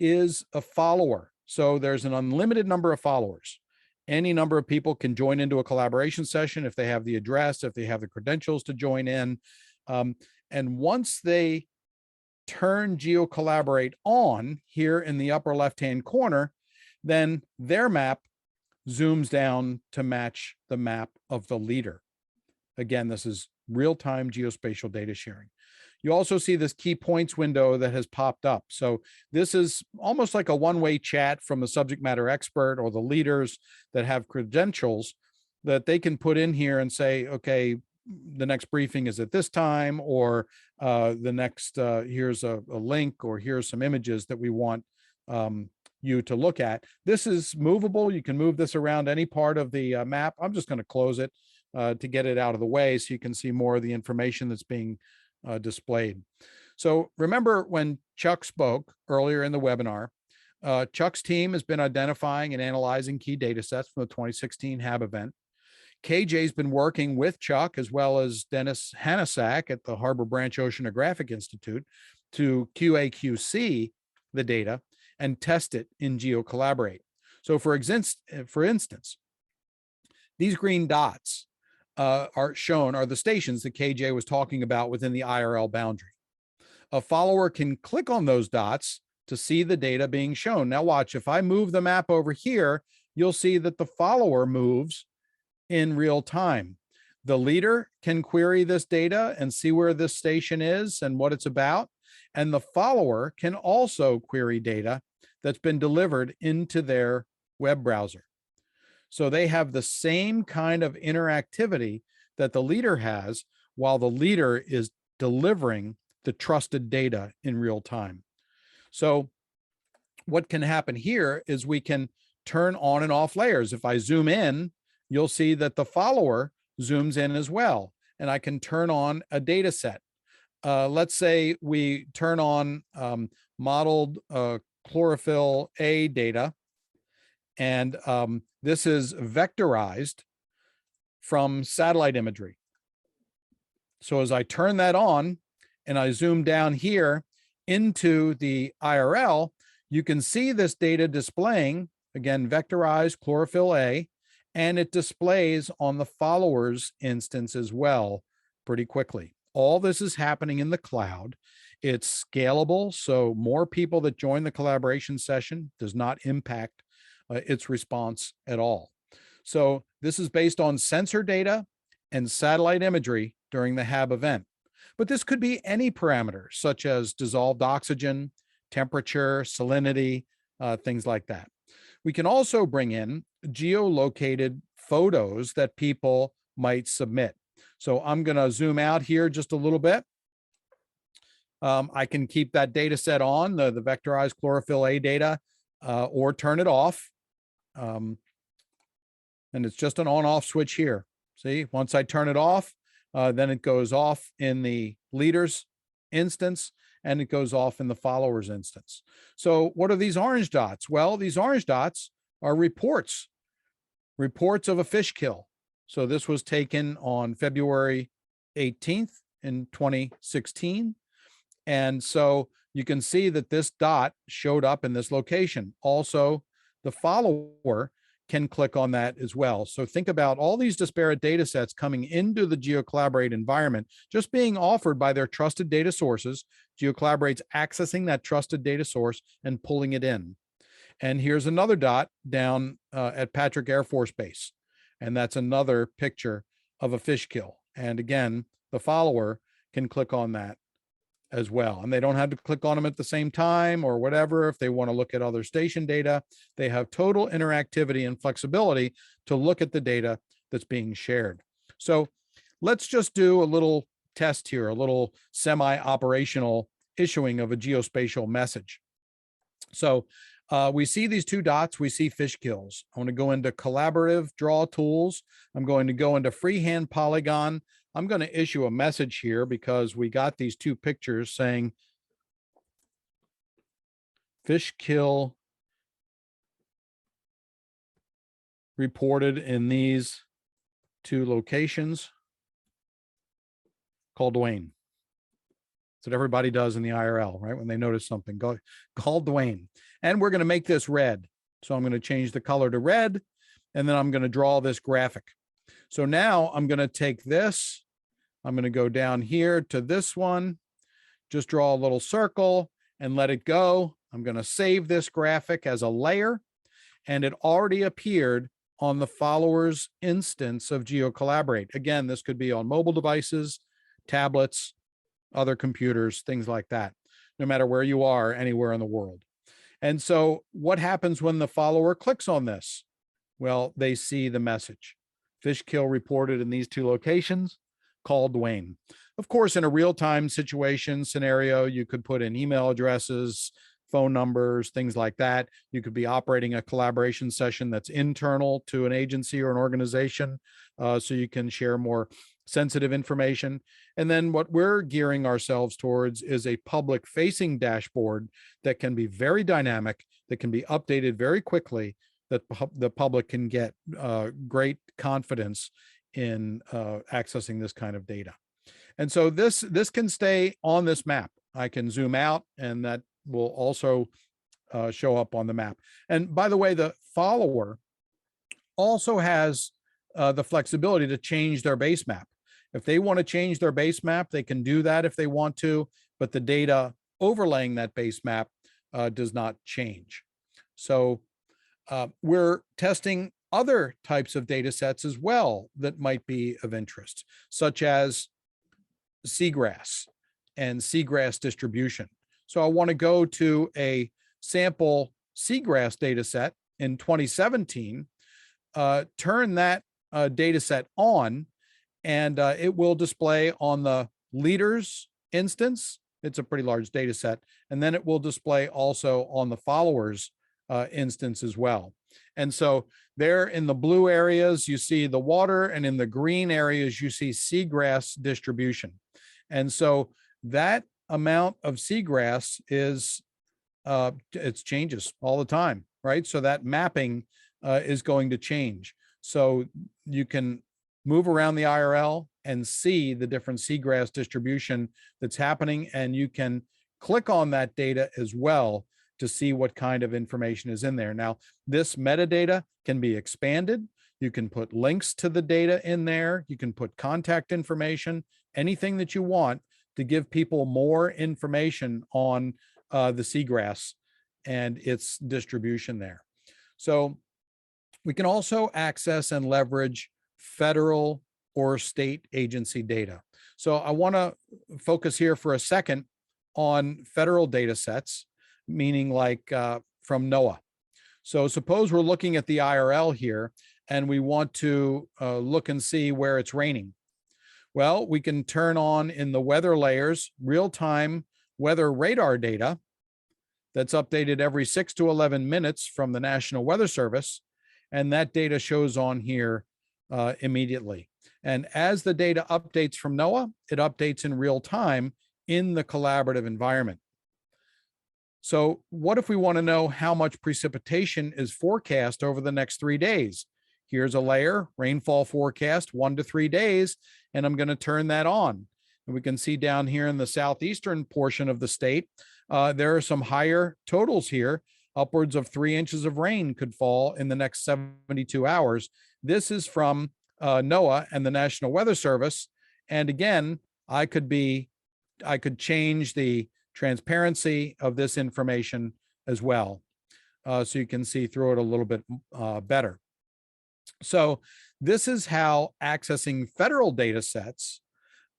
is a follower. So there's an unlimited number of followers. Any number of people can join into a collaboration session if they have the address, if they have the credentials to join in. And once they turn Geocollaborate on here in the upper left-hand corner, then their map zooms down to match the map of the leader. Again, this is real-time geospatial data sharing. You also see this key points window that has popped up. So this is almost like a one-way chat from the subject matter expert or the leaders that have credentials that they can put in here and say, okay, the next briefing is at this time, or the next, here's a link, or here's some images that we want you to look at. This is movable. You can move this around any part of the map. I'm just going to close it to get it out of the way so you can see more of the information that's being displayed. So remember when Chuck spoke earlier in the webinar, Chuck's team has been identifying and analyzing key data sets from the 2016 HAB event. KJ's been working with Chuck as well as Dennis Hanasak at the Harbor Branch Oceanographic Institute to QA/QC the data and test it in Geocollaborate. So for instance, these green dots are the stations that KJ was talking about within the IRL boundary. A follower can click on those dots to see the data being shown. Now watch, if I move the map over here, you'll see that the follower moves in real time. The leader can query this data and see where this station is and what it's about. And the follower can also query data that's been delivered into their web browser. So they have the same kind of interactivity that the leader has while the leader is delivering the trusted data in real time. So what can happen here is we can turn on and off layers. If I zoom in, you'll see that the follower zooms in as well, and I can turn on a data set. Let's say we turn on modeled chlorophyll A data. And this is vectorized from satellite imagery. So as I turn that on and I zoom down here into the IRL, you can see this data displaying, again, vectorized chlorophyll A, and it displays on the followers instance as well pretty quickly. All this is happening in the cloud. It's scalable, so more people that join the collaboration session does not impact its response at all. So this is based on sensor data and satellite imagery during the HAB event. But this could be any parameter, such as dissolved oxygen, temperature, salinity, things like that. We can also bring in geolocated photos that people might submit. So I'm going to zoom out here just a little bit. I can keep that data set on, the vectorized chlorophyll A data, or turn it off. And it's just an on-off switch here. See, once I turn it off, then it goes off in the leaders instance, and it goes off in the followers instance. So what are these orange dots? Well, these orange dots are reports of a fish kill. So this was taken on February 18th in 2016. And so you can see that this dot showed up in this location. Also, the follower can click on that as well. So think about all these disparate data sets coming into the Geocollaborate environment, just being offered by their trusted data sources. Geocollaborate's accessing that trusted data source and pulling it in. And here's another dot down at Patrick Air Force Base. And that's another picture of a fish kill. And again, the follower can click on that as well. And they don't have to click on them at the same time or whatever. If they want to look at other station data, they have total interactivity and flexibility to look at the data that's being shared. So let's just do a little test here, a little semi-operational issuing of a geospatial message. So we see these two dots, we see fish kills. I want to go into collaborative draw tools. I'm going to go into freehand polygon. I'm going to issue a message here because we got these two pictures saying fish kill reported in these two locations. Call Duane. That's what everybody does in the IRL, right? When they notice something, call Duane. And we're going to make this red. So I'm going to change the color to red, and then I'm going to draw this graphic. So now I'm going to take this, I'm going to go down here to this one, just draw a little circle and let it go. I'm going to save this graphic as a layer, and it already appeared on the followers instance of Geocollaborate. Again, this could be on mobile devices, tablets, other computers, things like that, no matter where you are, anywhere in the world. And so what happens when the follower clicks on this? Well, they see the message. Fish kill reported in these two locations, call Duane. Of course, in a real-time situation scenario, you could put in email addresses, phone numbers, things like that. You could be operating a collaboration session that's internal to an agency or an organization, so you can share more sensitive information. And then what we're gearing ourselves towards is a public-facing dashboard that can be very dynamic, that can be updated very quickly, that the public can get great confidence in accessing this kind of data. And so this can stay on this map. I can zoom out, and that will also show up on the map. And by the way, the follower also has the flexibility to change their base map. If they want to change their base map, they can do that if they want to, but the data overlaying that base map does not change. So we're testing other types of data sets as well that might be of interest, such as seagrass and seagrass distribution. So I want to go to a sample seagrass data set in 2017, turn that data set on, and it will display on the leaders instance. It's a pretty large data set. And then it will display also on the followers instance as well. And so there in the blue areas, you see the water, and in the green areas, you see seagrass distribution. And so that amount of seagrass is it changes all the time, right? So that mapping is going to change. So you can move around the IRL and see the different seagrass distribution that's happening. And you can click on that data as well to see what kind of information is in there. Now, this metadata can be expanded. You can put links to the data in there. You can put contact information, anything that you want to give people more information on the seagrass and its distribution there. So we can also access and leverage federal or state agency data. So I want to focus here for a second on federal data sets, meaning like from NOAA. So suppose we're looking at the IRL here and we want to look and see where it's raining. Well, we can turn on in the weather layers, real-time weather radar data that's updated every 6 to 11 minutes from the National Weather Service. And that data shows on here immediately. And as the data updates from NOAA, it updates in real time in the collaborative environment. So what if we want to know how much precipitation is forecast over the next 3 days? Here's a layer, rainfall forecast 1 to 3 days, and I'm going to turn that on. And we can see down here in the southeastern portion of the state, there are some higher totals here. Upwards of 3 inches of rain could fall in the next 72 hours. This is from NOAA and the National Weather Service. And again, I could change the transparency of this information as well. So you can see through it a little bit better. So this is how accessing federal data sets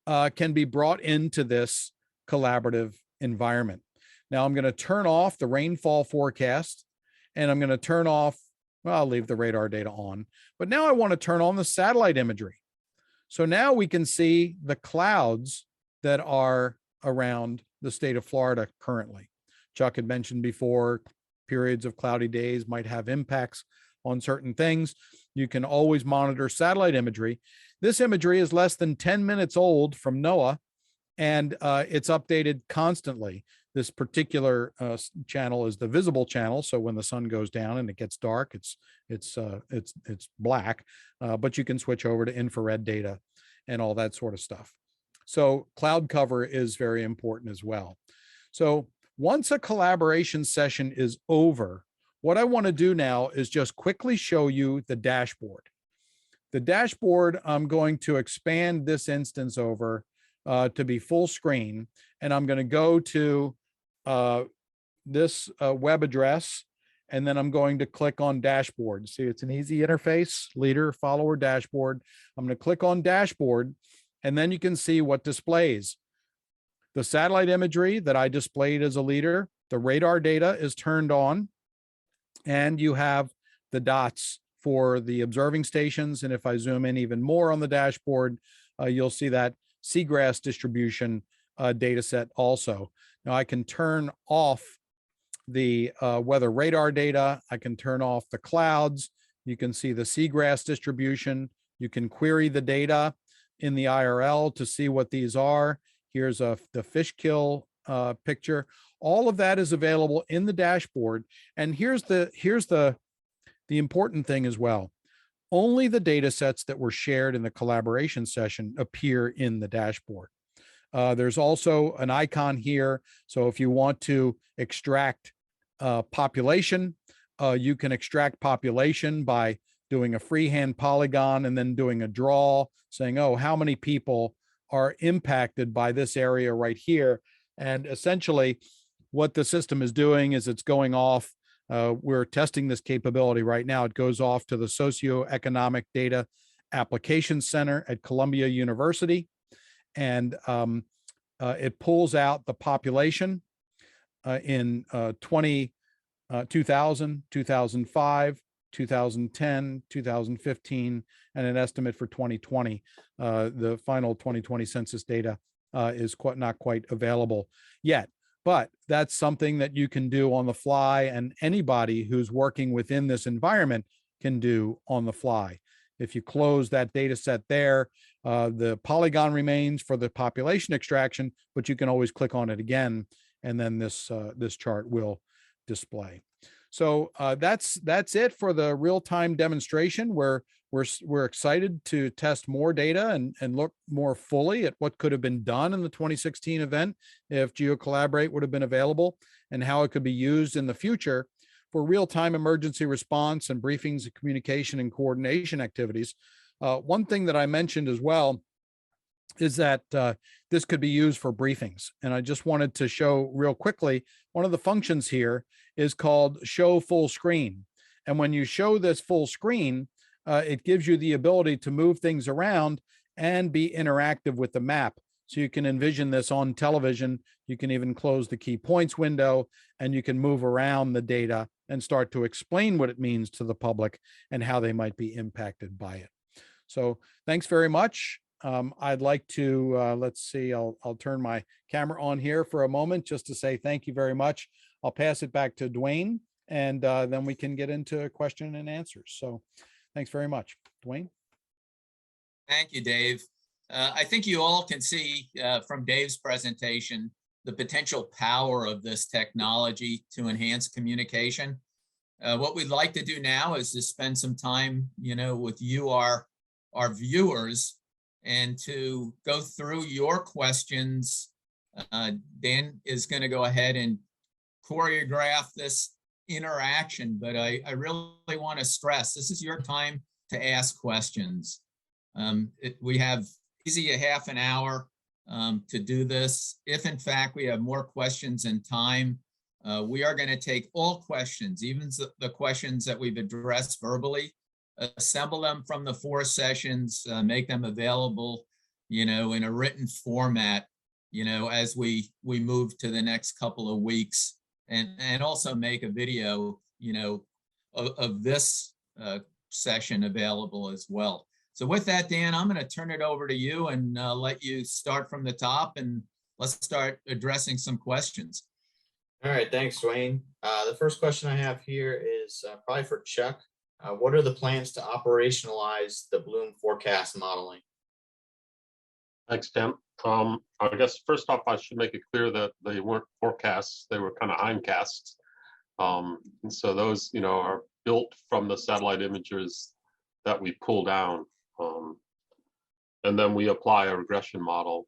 can be brought into this collaborative environment. Now I'm going to turn off the rainfall forecast and I'm going to turn off, well, I'll leave the radar data on, but now I want to turn on the satellite imagery. So now we can see the clouds that are around the state of Florida currently. Chuck had mentioned before, periods of cloudy days might have impacts on certain things. You can always monitor satellite imagery. This imagery is less than 10 minutes old from NOAA, and it's updated constantly. This particular channel is the visible channel. So when the sun goes down and it gets dark, it's black, but you can switch over to infrared data and all that sort of stuff. So cloud cover is very important as well. So once a collaboration session is over, what I want to do now is just quickly show you the dashboard. The dashboard, I'm going to expand this instance over to be full screen, and I'm going to go to this web address, and then I'm going to click on dashboard. See, it's an easy interface, leader, follower, dashboard. I'm going to click on dashboard, and then you can see what displays. The satellite imagery that I displayed as a leader, the radar data is turned on, and you have the dots for the observing stations. And if I zoom in even more on the dashboard, you'll see that seagrass distribution data set also. Now I can turn off the weather radar data. I can turn off the clouds. You can see the seagrass distribution. You can query the data in the IRL to see what these are. Here's the fish kill picture. All of that is available in the dashboard. And here's the important thing as well. Only the data sets that were shared in the collaboration session appear in the dashboard. There's also an icon here. So if you want to extract population, you can extract population by doing a freehand polygon and then doing a draw saying, oh, how many people are impacted by this area right here? And essentially what the system is doing is it's going off. We're testing this capability right now. It goes off to the Socioeconomic Data Applications Center at Columbia University. And it pulls out the population in 2000, 2005, 2010, 2015, and an estimate for 2020. The final 2020 census data is not quite available yet, but that's something that you can do on the fly, and anybody who's working within this environment can do on the fly. If you close that data set there, the polygon remains for the population extraction, but you can always click on it again, and then this chart will display. So that's it for the real-time demonstration. We're excited to test more data and look more fully at what could have been done in the 2016 event if Geocollaborate would have been available, and how it could be used in the future for real-time emergency response and briefings and communication and coordination activities. One thing that I mentioned as well is that this could be used for briefings. And I just wanted to show real quickly, one of the functions here is called show full screen. And when you show this full screen, it gives you the ability to move things around and be interactive with the map. So you can envision this on television. You can even close the key points window, and you can move around the data and start to explain what it means to the public and how they might be impacted by it. So thanks very much. I'd like to, let's see, I'll turn my camera on here for a moment just to say thank you very much. I'll pass it back to Duane, and then we can get into question and answers. So thanks very much. Duane? Thank you, Dave. I think you all can see from Dave's presentation the potential power of this technology to enhance communication. What we'd like to do now is to spend some time, with you, our viewers, and to go through your questions. Dan is going to go ahead and choreograph this interaction, but I really want to stress this is your time to ask questions. We have easy a half an hour to do this. If in fact we have more questions and time, we are going to take all questions, even the questions that we've addressed verbally, assemble them from the 4 sessions, make them available, in a written format, as we move to the next couple of weeks, and also make a video, of this session available as well. So with that, Dan, I'm going to turn it over to you and let you start from the top, and let's start addressing some questions. All right, thanks, Duane. The first question I have here is probably for Chuck. What are the plans to operationalize the Bloom forecast modeling? Thanks, Dan. I guess first off, I should make it clear that they weren't forecasts; they were kind of hindcasts. And so those, are built from the satellite images that we pull down, and then we apply a regression model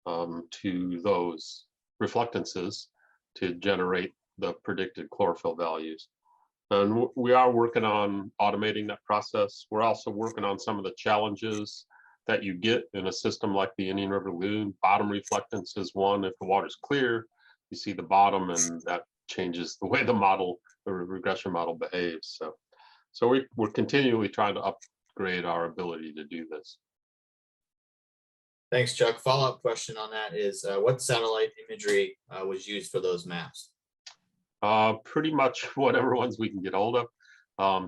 to those reflectances to generate the predicted chlorophyll values. And we are working on automating that process. We're also working on some of the challenges that you get in a system like the Indian River Lagoon. Bottom reflectance is one. If the water's clear, you see the bottom, and that changes the way the regression model behaves. So we're continually trying to upgrade our ability to do this. Thanks, Chuck. Follow-up question on that is what satellite imagery was used for those maps? Pretty much whatever ones we can get hold of.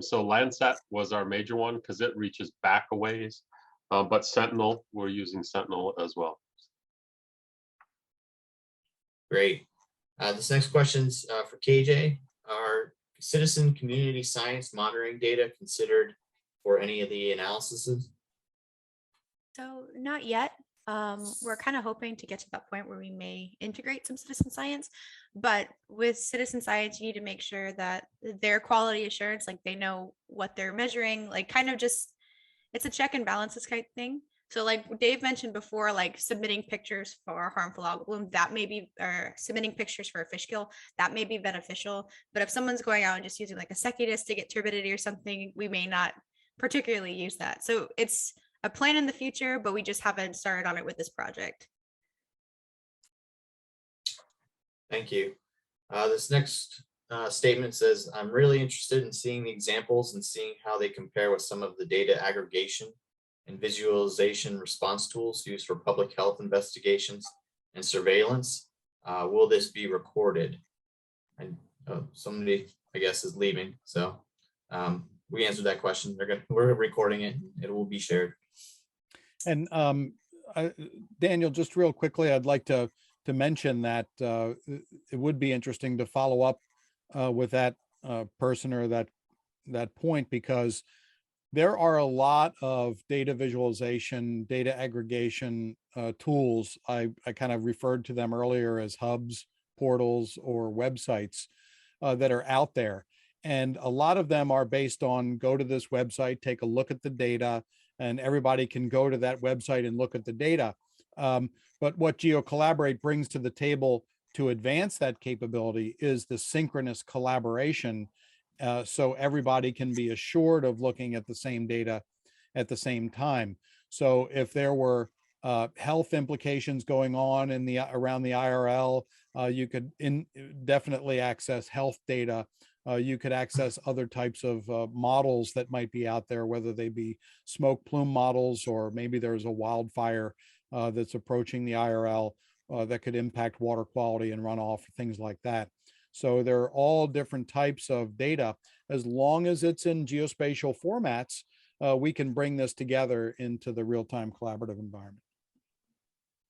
So Landsat was our major one because it reaches back a ways, but Sentinel, we're using Sentinel as well. Great. This next question's for KJ. Are citizen community science monitoring data considered for any of the analyses? So not yet. We're kind of hoping to get to that point where we may integrate some citizen science, but with citizen science, you need to make sure that their quality assurance, like they know what they're measuring, like kind of just, it's a check and balances kind of thing. So like Dave mentioned before, like submitting pictures for harmful algal bloom, that may be, or submitting pictures for a fish kill, that may be beneficial. But if someone's going out and just using like a secudus to get turbidity or something, we may not particularly use that. So it's a plan in the future, but we just haven't started on it with this project. Thank you. This next statement says, I'm really interested in seeing the examples and seeing how they compare with some of the data aggregation and visualization response tools used for public health investigations and surveillance. Will this be recorded? And somebody, I guess, is leaving. So we answered that question. We're recording it. It will be shared. And Daniel, just real quickly, I'd like to mention that it would be interesting to follow up with that person or that point, because there are a lot of data visualization, data aggregation tools. I kind of referred to them earlier as hubs, portals, or websites that are out there. And a lot of them are based on go to this website, take a look at the data, and everybody can go to that website and look at the data. But what Geocollaborate brings to the table to advance that capability is the synchronous collaboration. So everybody can be assured of looking at the same data at the same time. So if there were health implications going on in the around the IRL, you could definitely access health data. You could access other types of models that might be out there, whether they be smoke plume models, or maybe there's a wildfire that's approaching the IRL that could impact water quality and runoff, things like that. So there are all different types of data. As long as it's in geospatial formats, we can bring this together into the real-time collaborative environment.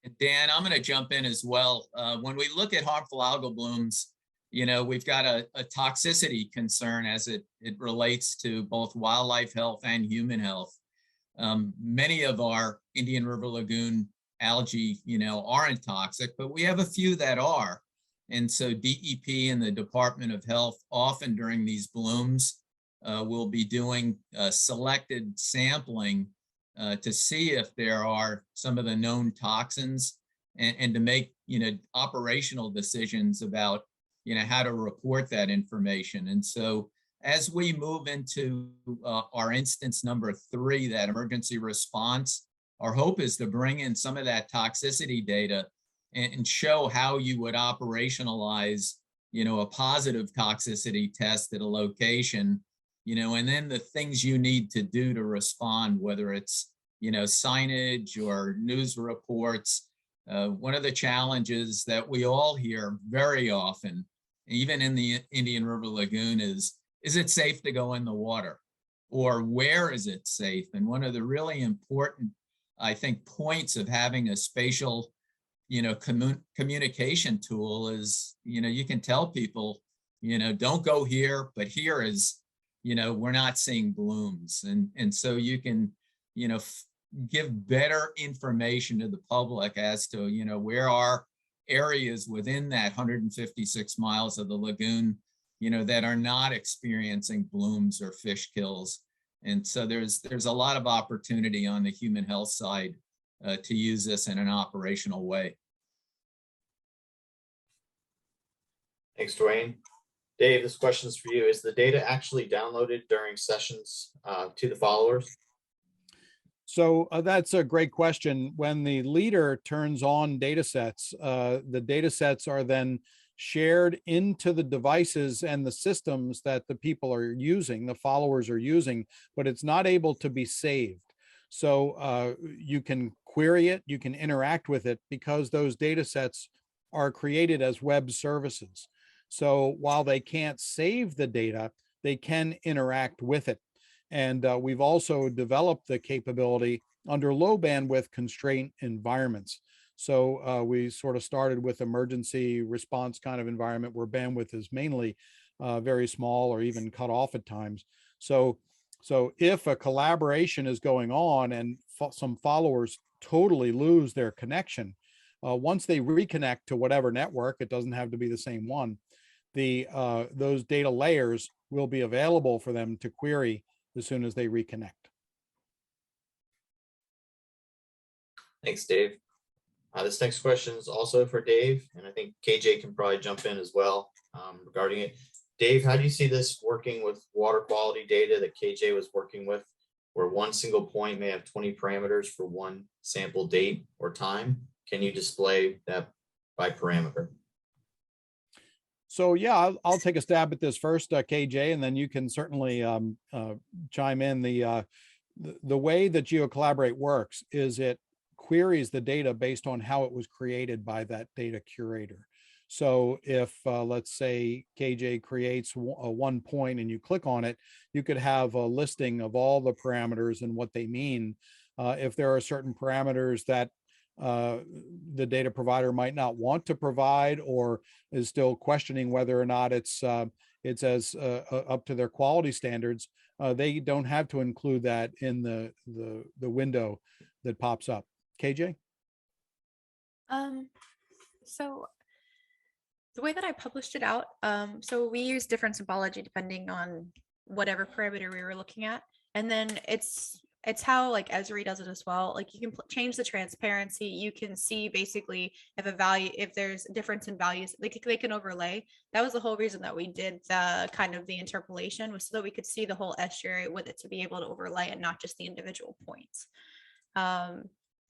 And Dan, I'm going to jump in as well. When we look at harmful algal blooms, you know, we've got a toxicity concern as it relates to both wildlife health and human health. Many of our Indian River Lagoon algae, you know, aren't toxic, but we have a few that are. And so DEP and the Department of Health often during these blooms will be doing selected sampling to see if there are some of the known toxins and to make, you know, operational decisions about, you know, how to report that information. And so as we move into our instance number 3, that emergency response, our hope is to bring in some of that toxicity data and show how you would operationalize, you know, a positive toxicity test at a location, you know, and then the things you need to do to respond, whether it's, you know, signage or news reports. One of the challenges that we all hear very often, even in the Indian River Lagoon, is it safe to go in the water? Or where is it safe? And one of the really important, I think, points of having a spatial, you know, communication tool is, you know, you can tell people, you know, don't go here, but here is, you know, we're not seeing blooms. And so you can, you know, give better information to the public as to, you know, where are areas within that 156 miles of the lagoon, you know, that are not experiencing blooms or fish kills. And so there's a lot of opportunity on the human health side to use this in an operational way. Thanks, Duane. Dave, this question is for you. Is the data actually downloaded during sessions to the followers? So that's a great question. When the leader turns on datasets, the datasets are then shared into the devices and the systems that the people are using, the followers are using, but it's not able to be saved. So you can query it, you can interact with it, because those datasets are created as web services. So while they can't save the data, they can interact with it. And we've also developed the capability under low bandwidth constraint environments. So we sort of started with emergency response kind of environment where bandwidth is mainly very small or even cut off at times. So if a collaboration is going on and some followers totally lose their connection, once they reconnect to whatever network, it doesn't have to be the same one, those data layers will be available for them to query as soon as they reconnect. Thanks, Dave. This next question is also for Dave, and I think KJ can probably jump in as well regarding it. Dave, how do you see this working with water quality data that KJ was working with, where one single point may have 20 parameters for one sample date or time? Can you display that by parameter? So yeah, I'll take a stab at this first, KJ, and then you can certainly chime in. The way that Geocollaborate works is it queries the data based on how it was created by that data curator. So if let's say KJ creates one point and you click on it, you could have a listing of all the parameters and what they mean. If there are certain parameters that the data provider might not want to provide, or is still questioning whether or not it's as up to their quality standards, they don't have to include that in the window that pops up. KJ? So The way that I published it out, so we use different symbology depending on whatever parameter we were looking at. And then it's how like Esri does it as well. Like you can change the transparency. You can see basically if a value, if there's a difference in values, they can overlay. That was the whole reason that we did the kind of the interpolation, was so that we could see the whole estuary with it, to be able to overlay and not just the individual points.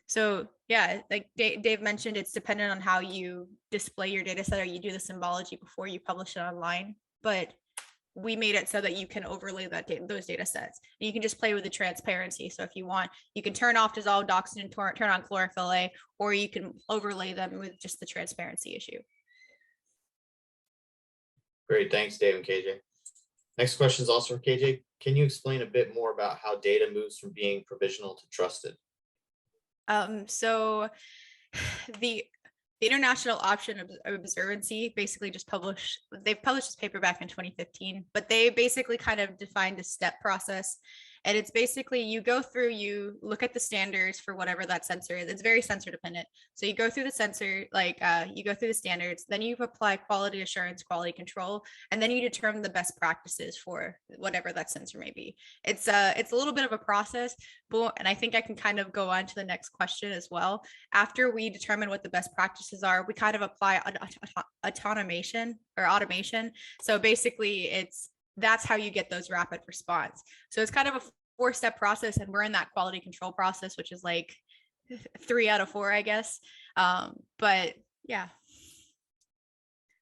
So yeah, like Dave mentioned, it's dependent on how you display your data set, or you do the symbology before you publish it online. But we made it so that you can overlay those data sets. And you can just play with the transparency. So if you want, you can turn off dissolved oxygen, turn on chlorophyll A, or you can overlay them with just the transparency issue. Great, thanks, Dave and KJ. Next question is also for KJ. Can you explain a bit more about how data moves from being provisional to trusted? So the International Option Observancy basically just they've published this paper back in 2015, but they basically kind of defined a step process. And it's basically, you go through, you look at the standards for whatever that sensor is. It's very sensor dependent. So you go through the sensor, like you go through the standards, then you apply quality assurance, quality control, and then you determine the best practices for whatever that sensor may be. It's a little bit of a process, and I think I can kind of go on to the next question as well. After we determine what the best practices are, we kind of apply automation. So basically that's how you get those rapid response. So it's kind of a 4-step process, and we're in that quality control process, which is like 3 out of 4, I guess. But yeah,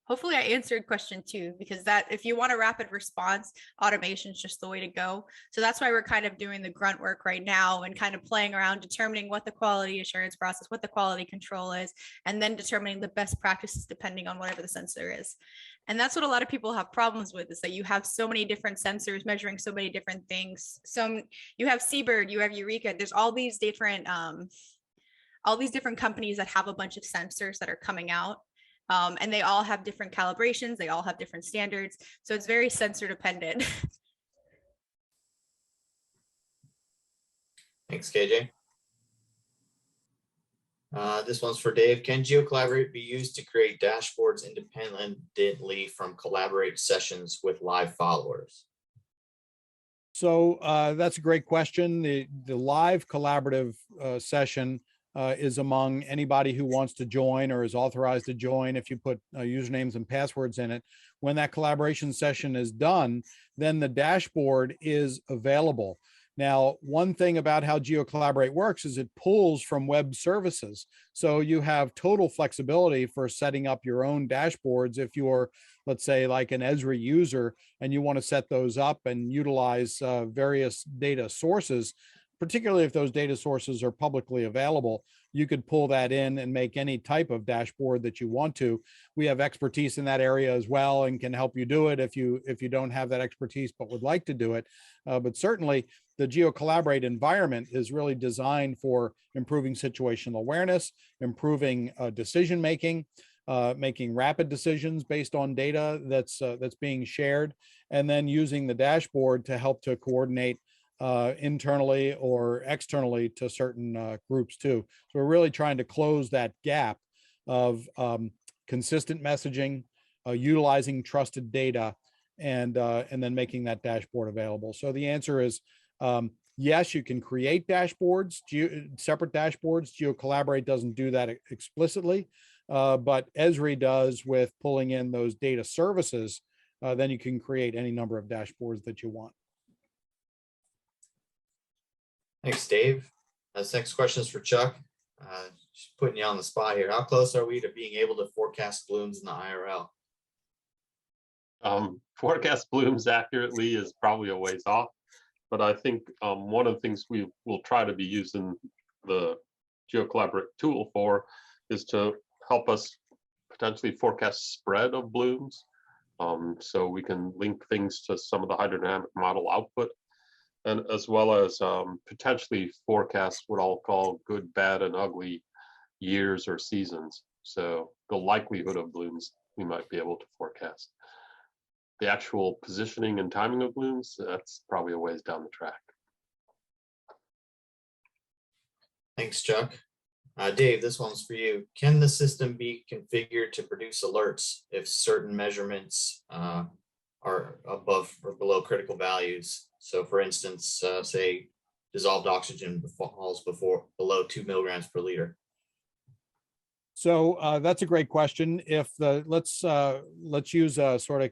hopefully I answered question 2, because that, if you want a rapid response, automation is just the way to go. So that's why we're kind of doing the grunt work right now and kind of playing around, determining what the quality assurance process, what the quality control is, and then determining the best practices depending on whatever the sensor is. And that's what a lot of people have problems with, is that you have so many different sensors measuring so many different things. So you have Seabird, you have Eureka, there's all these different companies that have a bunch of sensors that are coming out. And they all have different calibrations, they all have different standards. So it's very sensor dependent. Thanks, KJ. This one's for Dave. Can Geocollaborate be used to create dashboards independently from collaborate sessions with live followers? So that's a great question. The live collaborative session is among anybody who wants to join or is authorized to join if you put usernames and passwords in it. When that collaboration session is done, then the dashboard is available. Now, one thing about how Geocollaborate works is it pulls from web services. So you have total flexibility for setting up your own dashboards if you're, let's say, like an Esri user, and you want to set those up and utilize various data sources, particularly if those data sources are publicly available. You could pull that in and make any type of dashboard that you want to. We have expertise in that area as well and can help you do it if you don't have that expertise but would like to do it. But certainly the Geocollaborate environment is really designed for improving situational awareness, improving decision making, making rapid decisions based on data that's being shared, and then using the dashboard to help to coordinate internally or externally to certain groups too. So we're really trying to close that gap of consistent messaging, utilizing trusted data, and then making that dashboard available. So the answer is yes, you can create dashboards, separate dashboards. Geocollaborate doesn't do that explicitly, but Esri does with pulling in those data services. Then you can create any number of dashboards that you want. Thanks, Dave. This next question is for Chuck. Just putting you on the spot here. How close are we to being able to forecast blooms in the IRL? Forecast blooms accurately is probably a ways off, but I think one of the things we will try to be using the Geocollaborate tool for is to help us potentially forecast spread of blooms. So we can link things to some of the hydrodynamic model output, and as well as potentially forecast what I'll call good, bad, and ugly years or seasons. So the likelihood of blooms we might be able to forecast. The actual positioning and timing of blooms, that's probably a ways down the track. Thanks, Chuck. Dave, this one's for you. Can the system be configured to produce alerts if certain measurements are above or below critical values? So for instance, say dissolved oxygen falls below 2 milligrams per liter. So that's a great question. If let's use a sort of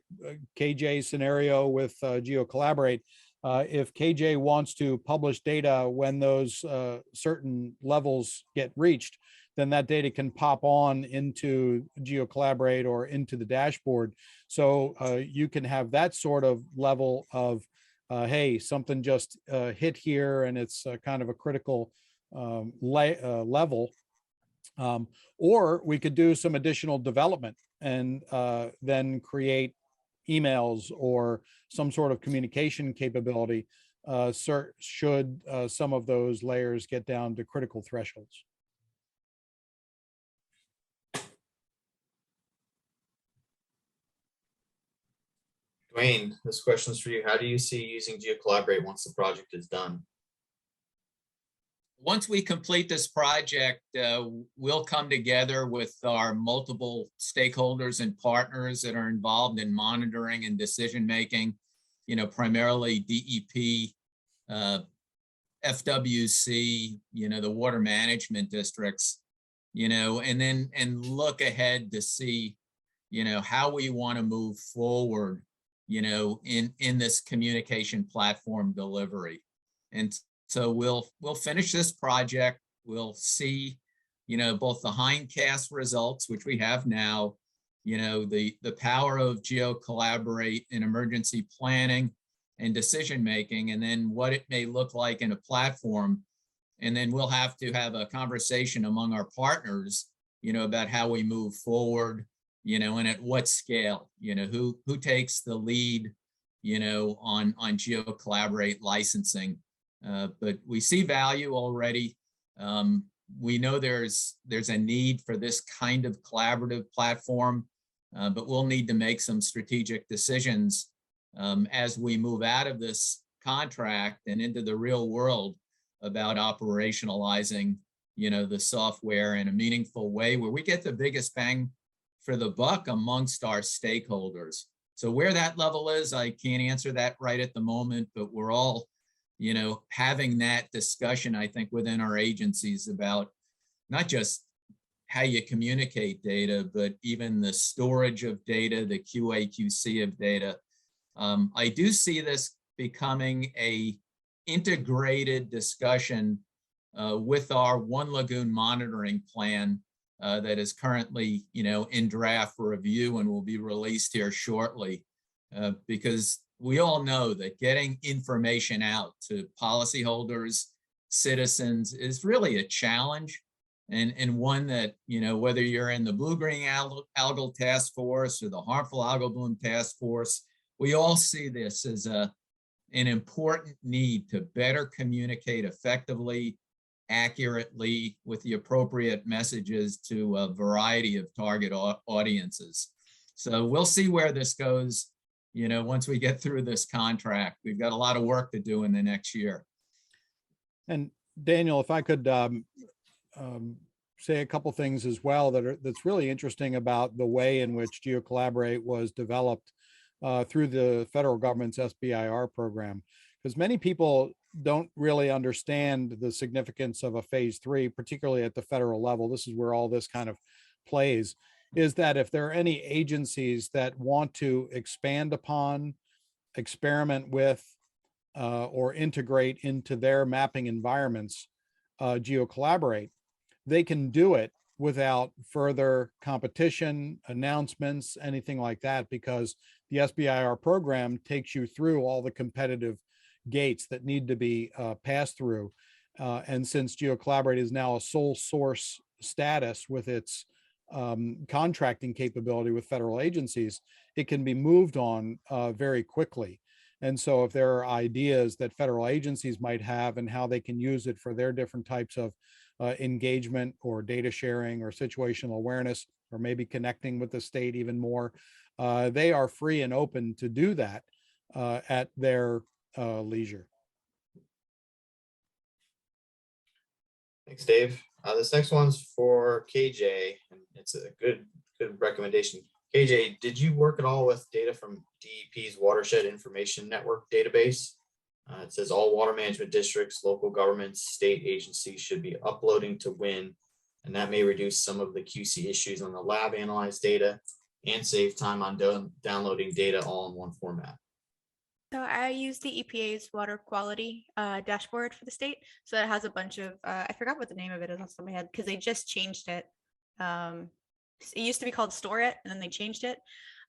KJ scenario with Geocollaborate. If KJ wants to publish data when those certain levels get reached, then that data can pop on into Geocollaborate or into the dashboard. So you can have that sort of level of, hey, something just hit here and it's kind of a critical level. Or we could do some additional development and then create emails or some sort of communication capability should some of those layers get down to critical thresholds. Duane, this question is for you. How do you see using Geocollaborate once the project is done? Once we complete this project, we'll come together with our multiple stakeholders and partners that are involved in monitoring and decision-making, primarily DEP, FWC, the water management districts, and look ahead to see, how we want to move forward, in this communication platform delivery. And so we'll finish this project. We'll see, both the hindcast results, which we have now, the power of Geocollaborate in emergency planning and decision making, and then what it may look like in a platform. And then we'll have to have a conversation among our partners, about how we move forward, and at what scale, who takes the lead, on Geocollaborate licensing. But we see value already. We know there's a need for this kind of collaborative platform, but we'll need to make some strategic decisions as we move out of this contract and into the real world about operationalizing, the software in a meaningful way where we get the biggest bang for the buck amongst our stakeholders. So where that level is, I can't answer that right at the moment, but we're all having that discussion, I think, within our agencies about not just how you communicate data, but even the storage of data, the QA/QC of data. I do see this becoming a integrated discussion with our One Lagoon monitoring plan that is currently, in draft review and will be released here shortly, because we all know that getting information out to policyholders, citizens is really a challenge, and one that, whether you're in the Blue-Green Algal Task Force or the Harmful Algal Bloom Task Force, we all see this as an important need to better communicate effectively, accurately, with the appropriate messages to a variety of target audiences. So we'll see where this goes. Once we get through this contract, we've got a lot of work to do in the next year. And Daniel, if I could say a couple things as well that's really interesting about the way in which Geocollaborate was developed through the federal government's SBIR program, because many people don't really understand the significance of a phase 3, particularly at the federal level. This is where all this kind of plays. Is that if there are any agencies that want to expand upon, experiment with, or integrate into their mapping environments, Geocollaborate, they can do it without further competition, announcements, anything like that, because the SBIR program takes you through all the competitive gates that need to be passed through. And since Geocollaborate is now a sole source status with its contracting capability with federal agencies, it can be moved on very quickly. And so if there are ideas that federal agencies might have and how they can use it for their different types of engagement or data sharing or situational awareness, or maybe connecting with the state even more, they are free and open to do that at their leisure. Thanks, Dave. This next one's for KJ, and it's a good recommendation. KJ, did you work at all with data from DEP's Watershed Information Network database? It says all water management districts, local governments, state agencies should be uploading to WIN, and that may reduce some of the QC issues on the lab analyzed data and save time on downloading data all in one format. So I use the EPA's water quality dashboard for the state. So it has a bunch of, I forgot what the name of it is off the top of my head because they just changed it. It used to be called Store It, and then they changed it.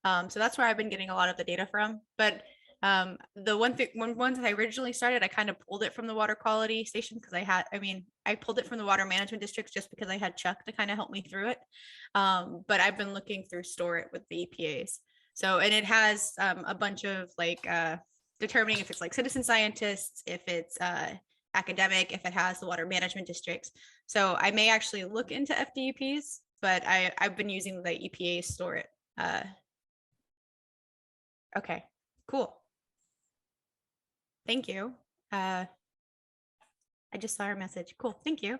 So that's where I've been getting a lot of the data from. But the once I originally started, I kind of pulled it from the water quality station because I pulled it from the water management districts just because I had Chuck to kind of help me through it. But I've been looking through Store It with the EPAs. So, and it has a bunch of like determining if it's like citizen scientists, if it's academic, if it has the water management districts. So I may actually look into FDEPs, but I've been using the EPA Store It. Okay, cool. Thank you. I just saw our message. Cool, thank you.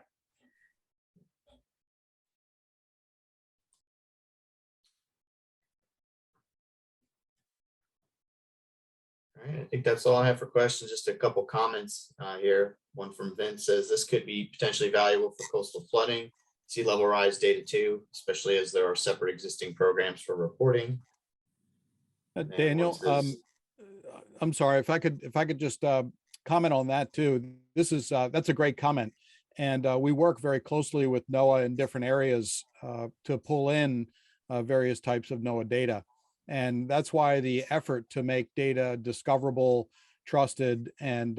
All right, I think that's all I have for questions. Just a couple comments here. One from Vince says this could be potentially valuable for coastal flooding, sea level rise data too, especially as there are separate existing programs for reporting. Daniel, I'm sorry if I could just comment on that too. That's a great comment, and we work very closely with NOAA in different areas to pull in various types of NOAA data. And that's why the effort to make data discoverable, trusted, and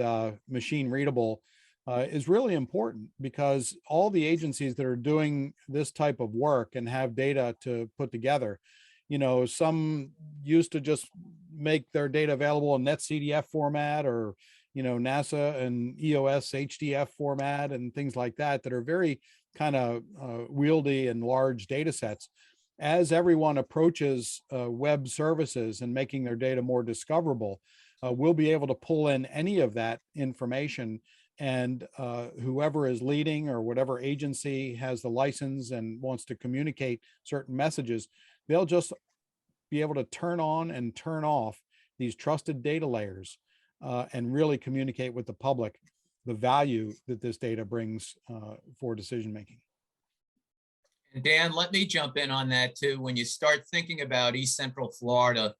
machine readable is really important, because all the agencies that are doing this type of work and have data to put together, some used to just make their data available in NetCDF format, or, NASA and EOS HDF format and things like that are very kind of wieldy and large data sets. As everyone approaches web services and making their data more discoverable, we'll be able to pull in any of that information, and whoever is leading or whatever agency has the license and wants to communicate certain messages, they'll just be able to turn on and turn off these trusted data layers and really communicate with the public the value that this data brings for decision making. And Dan, let me jump in on that too. When you start thinking about East Central Florida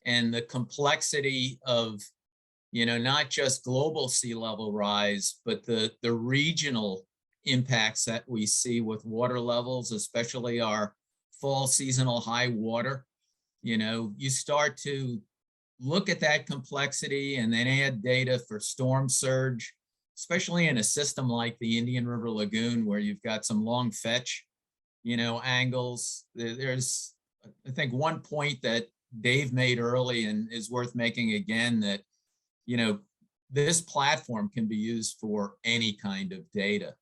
and the complexity of, not just global sea level rise, but the regional impacts that we see with water levels, especially our fall seasonal high water, you start to look at that complexity and then add data for storm surge, especially in a system like the Indian River Lagoon, where you've got some long fetch angles. There's, I think, one point that Dave made early and is worth making again, that, this platform can be used for any kind of data.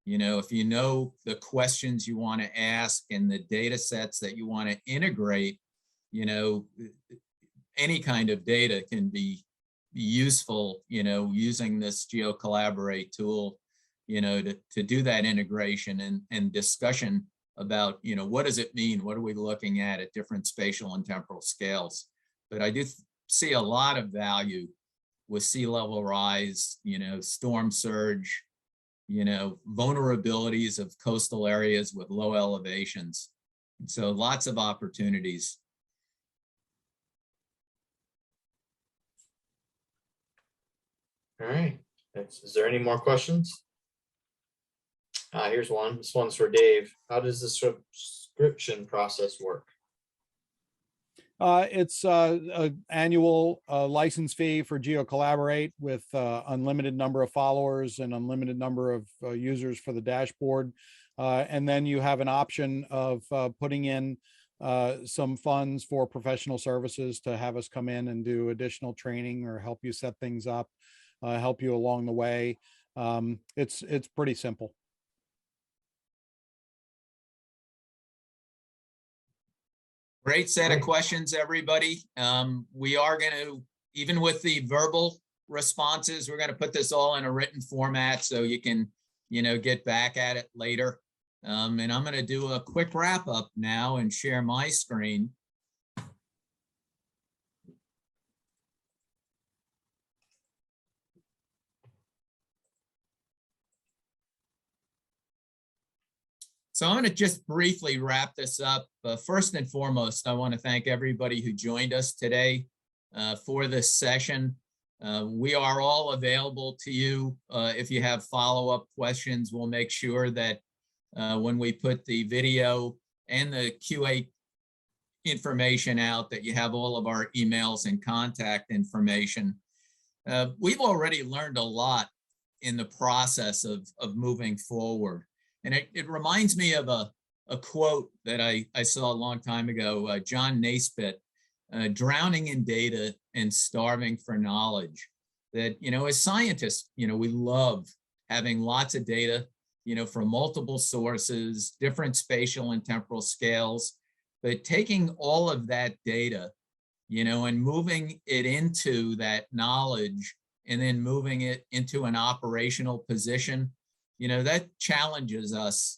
If you know the questions you want to ask and the data sets that you want to integrate, any kind of data can be useful, using this Geocollaborate tool, to do that integration and discussion about, what does it mean? What are we looking at different spatial and temporal scales? But I do see a lot of value with sea level rise, storm surge, vulnerabilities of coastal areas with low elevations. So lots of opportunities. All right. Is there any more questions? Here's one. This one's for Dave. How does the subscription process work? It's an annual license fee for Geocollaborate with unlimited number of followers and unlimited number of users for the dashboard. And then you have an option of putting in some funds for professional services to have us come in and do additional training or help you set things up, help you along the way. It's pretty simple. Great set of questions, everybody. We are going to, even with the verbal responses, we're going to put this all in a written format so you can get back at it later. And I'm going to do a quick wrap up now and share my screen. So I'm going to just briefly wrap this up. First and foremost, I want to thank everybody who joined us today for this session. We are all available to you. If you have follow-up questions, we'll make sure that when we put the video and the QA information out, that you have all of our emails and contact information. We've already learned a lot in the process of moving forward. And it reminds me of a quote that I saw a long time ago, John Naisbitt, drowning in data and starving for knowledge. That, as scientists, we love having lots of data, from multiple sources, different spatial and temporal scales, but taking all of that data, and moving it into that knowledge and then moving it into an operational position, that challenges us,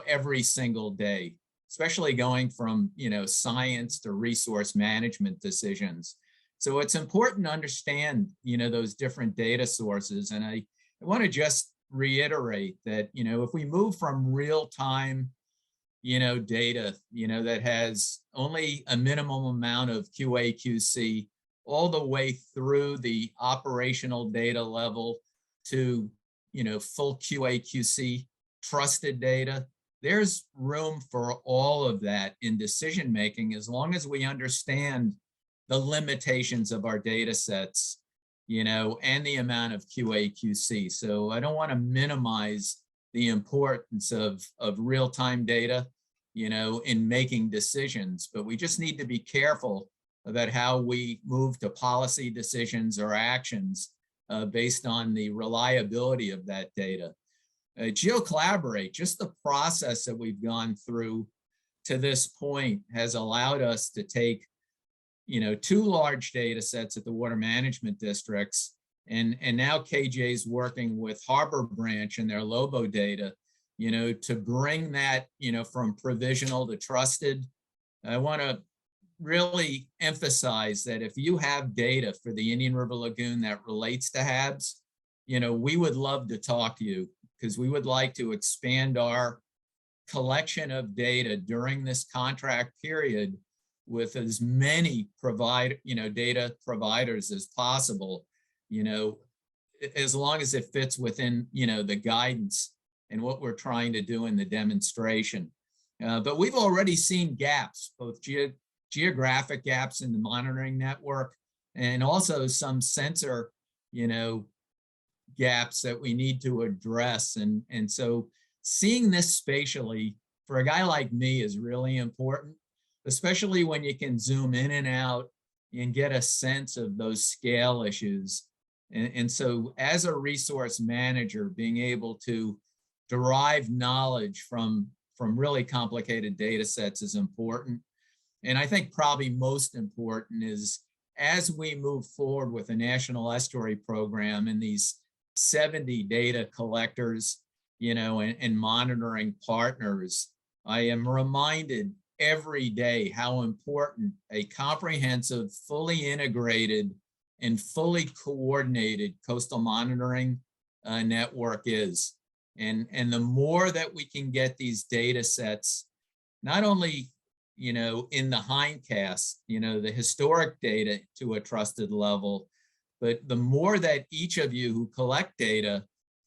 every single day, especially going from, science to resource management decisions. So it's important to understand, those different data sources. And I want to just reiterate that, if we move from real-time, data, that has only a minimum amount of QA/QC all the way through the operational data level to full QA/QC trusted data, there's room for all of that in decision making, as long as we understand the limitations of our data sets, and the amount of QA/QC. So I don't want to minimize the importance of real-time data, in making decisions, but we just need to be careful about how we move to policy decisions or actions based on the reliability of that data. Geocollaborate, just the process that we've gone through to this point, has allowed us to take, 2 large data sets at the water management districts, and now KJ's working with Harbor Branch and their Lobo data, to bring that, from provisional to trusted. I want to really emphasize that if you have data for the Indian River Lagoon that relates to HABs, we would love to talk to you, because we would like to expand our collection of data during this contract period with as many data providers as possible, as long as it fits within, the guidance and what we're trying to do in the demonstration. But we've already seen gaps, both geographic gaps in the monitoring network, and also some sensor, gaps that we need to address. And so seeing this spatially for a guy like me is really important, especially when you can zoom in and out and get a sense of those scale issues. And so as a resource manager, being able to derive knowledge from really complicated data sets is important. And I think probably most important is, as we move forward with the National Estuary Program and these 70 data collectors, and monitoring partners, I am reminded every day how important a comprehensive, fully integrated, and fully coordinated coastal monitoring network is. And the more that we can get these data sets, not only, in the hindcast, the historic data to a trusted level, but the more that each of you who collect data,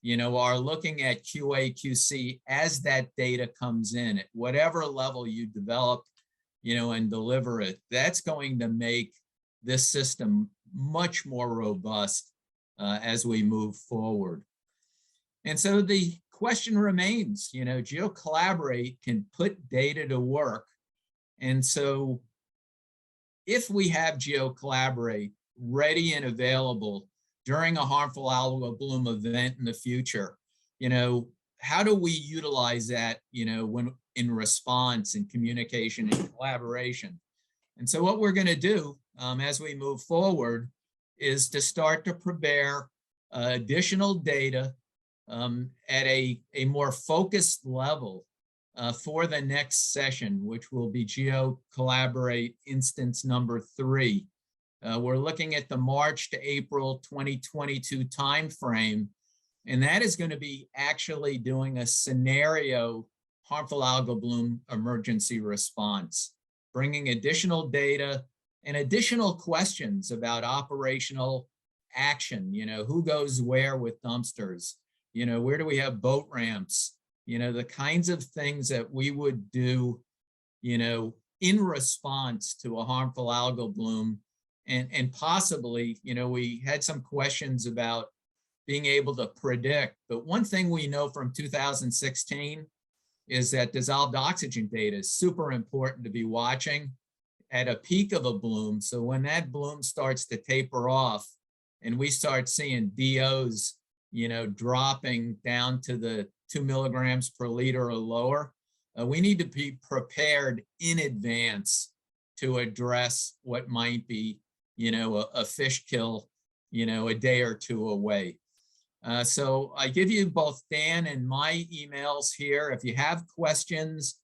are looking at QA/QC as that data comes in at whatever level you develop, and deliver it, that's going to make this system much more robust as we move forward. And so the question remains, Geocollaborate can put data to work. And so if we have Geocollaborate ready and available during a harmful algal bloom event in the future, how do we utilize that, when in response and communication and collaboration? And so what we're going to do as we move forward is to start to prepare additional data at a more focused level for the next session, which will be Geocollaborate Instance number 3. We're looking at the March to April 2022 timeframe, and that is going to be actually doing a scenario harmful algal bloom emergency response, bringing additional data and additional questions about operational action. You know, who goes where with dumpsters? You know, where do we have boat ramps? You know, the kinds of things that we would do, you know, in response to a harmful algal bloom. And possibly, you know, we had some questions about being able to predict, but one thing we know from 2016 is that dissolved oxygen data is super important to be watching at a peak of a bloom. So when that bloom starts to taper off and we start seeing DOs, you know, dropping down to the 2 milligrams per liter or lower, we need to be prepared in advance to address what might be, you know, a fish kill, you know, a day or two away. So I give you both Dan and my emails here. If you have questions,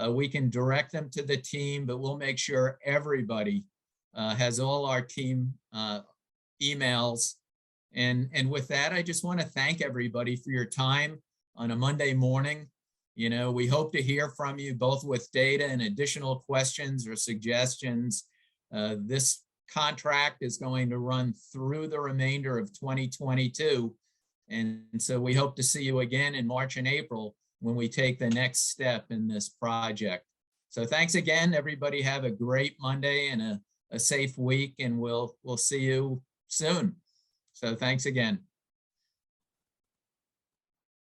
we can direct them to the team, but we'll make sure everybody has all our team emails. And with that, I just want to thank everybody for your time on a Monday morning. You know, we hope to hear from you both with data and additional questions or suggestions. This contract is going to run through the remainder of 2022. And so we hope to see you again in March and April when we take the next step in this project. So thanks again, everybody. Have a great Monday and a safe week, and we'll see you soon. So thanks again.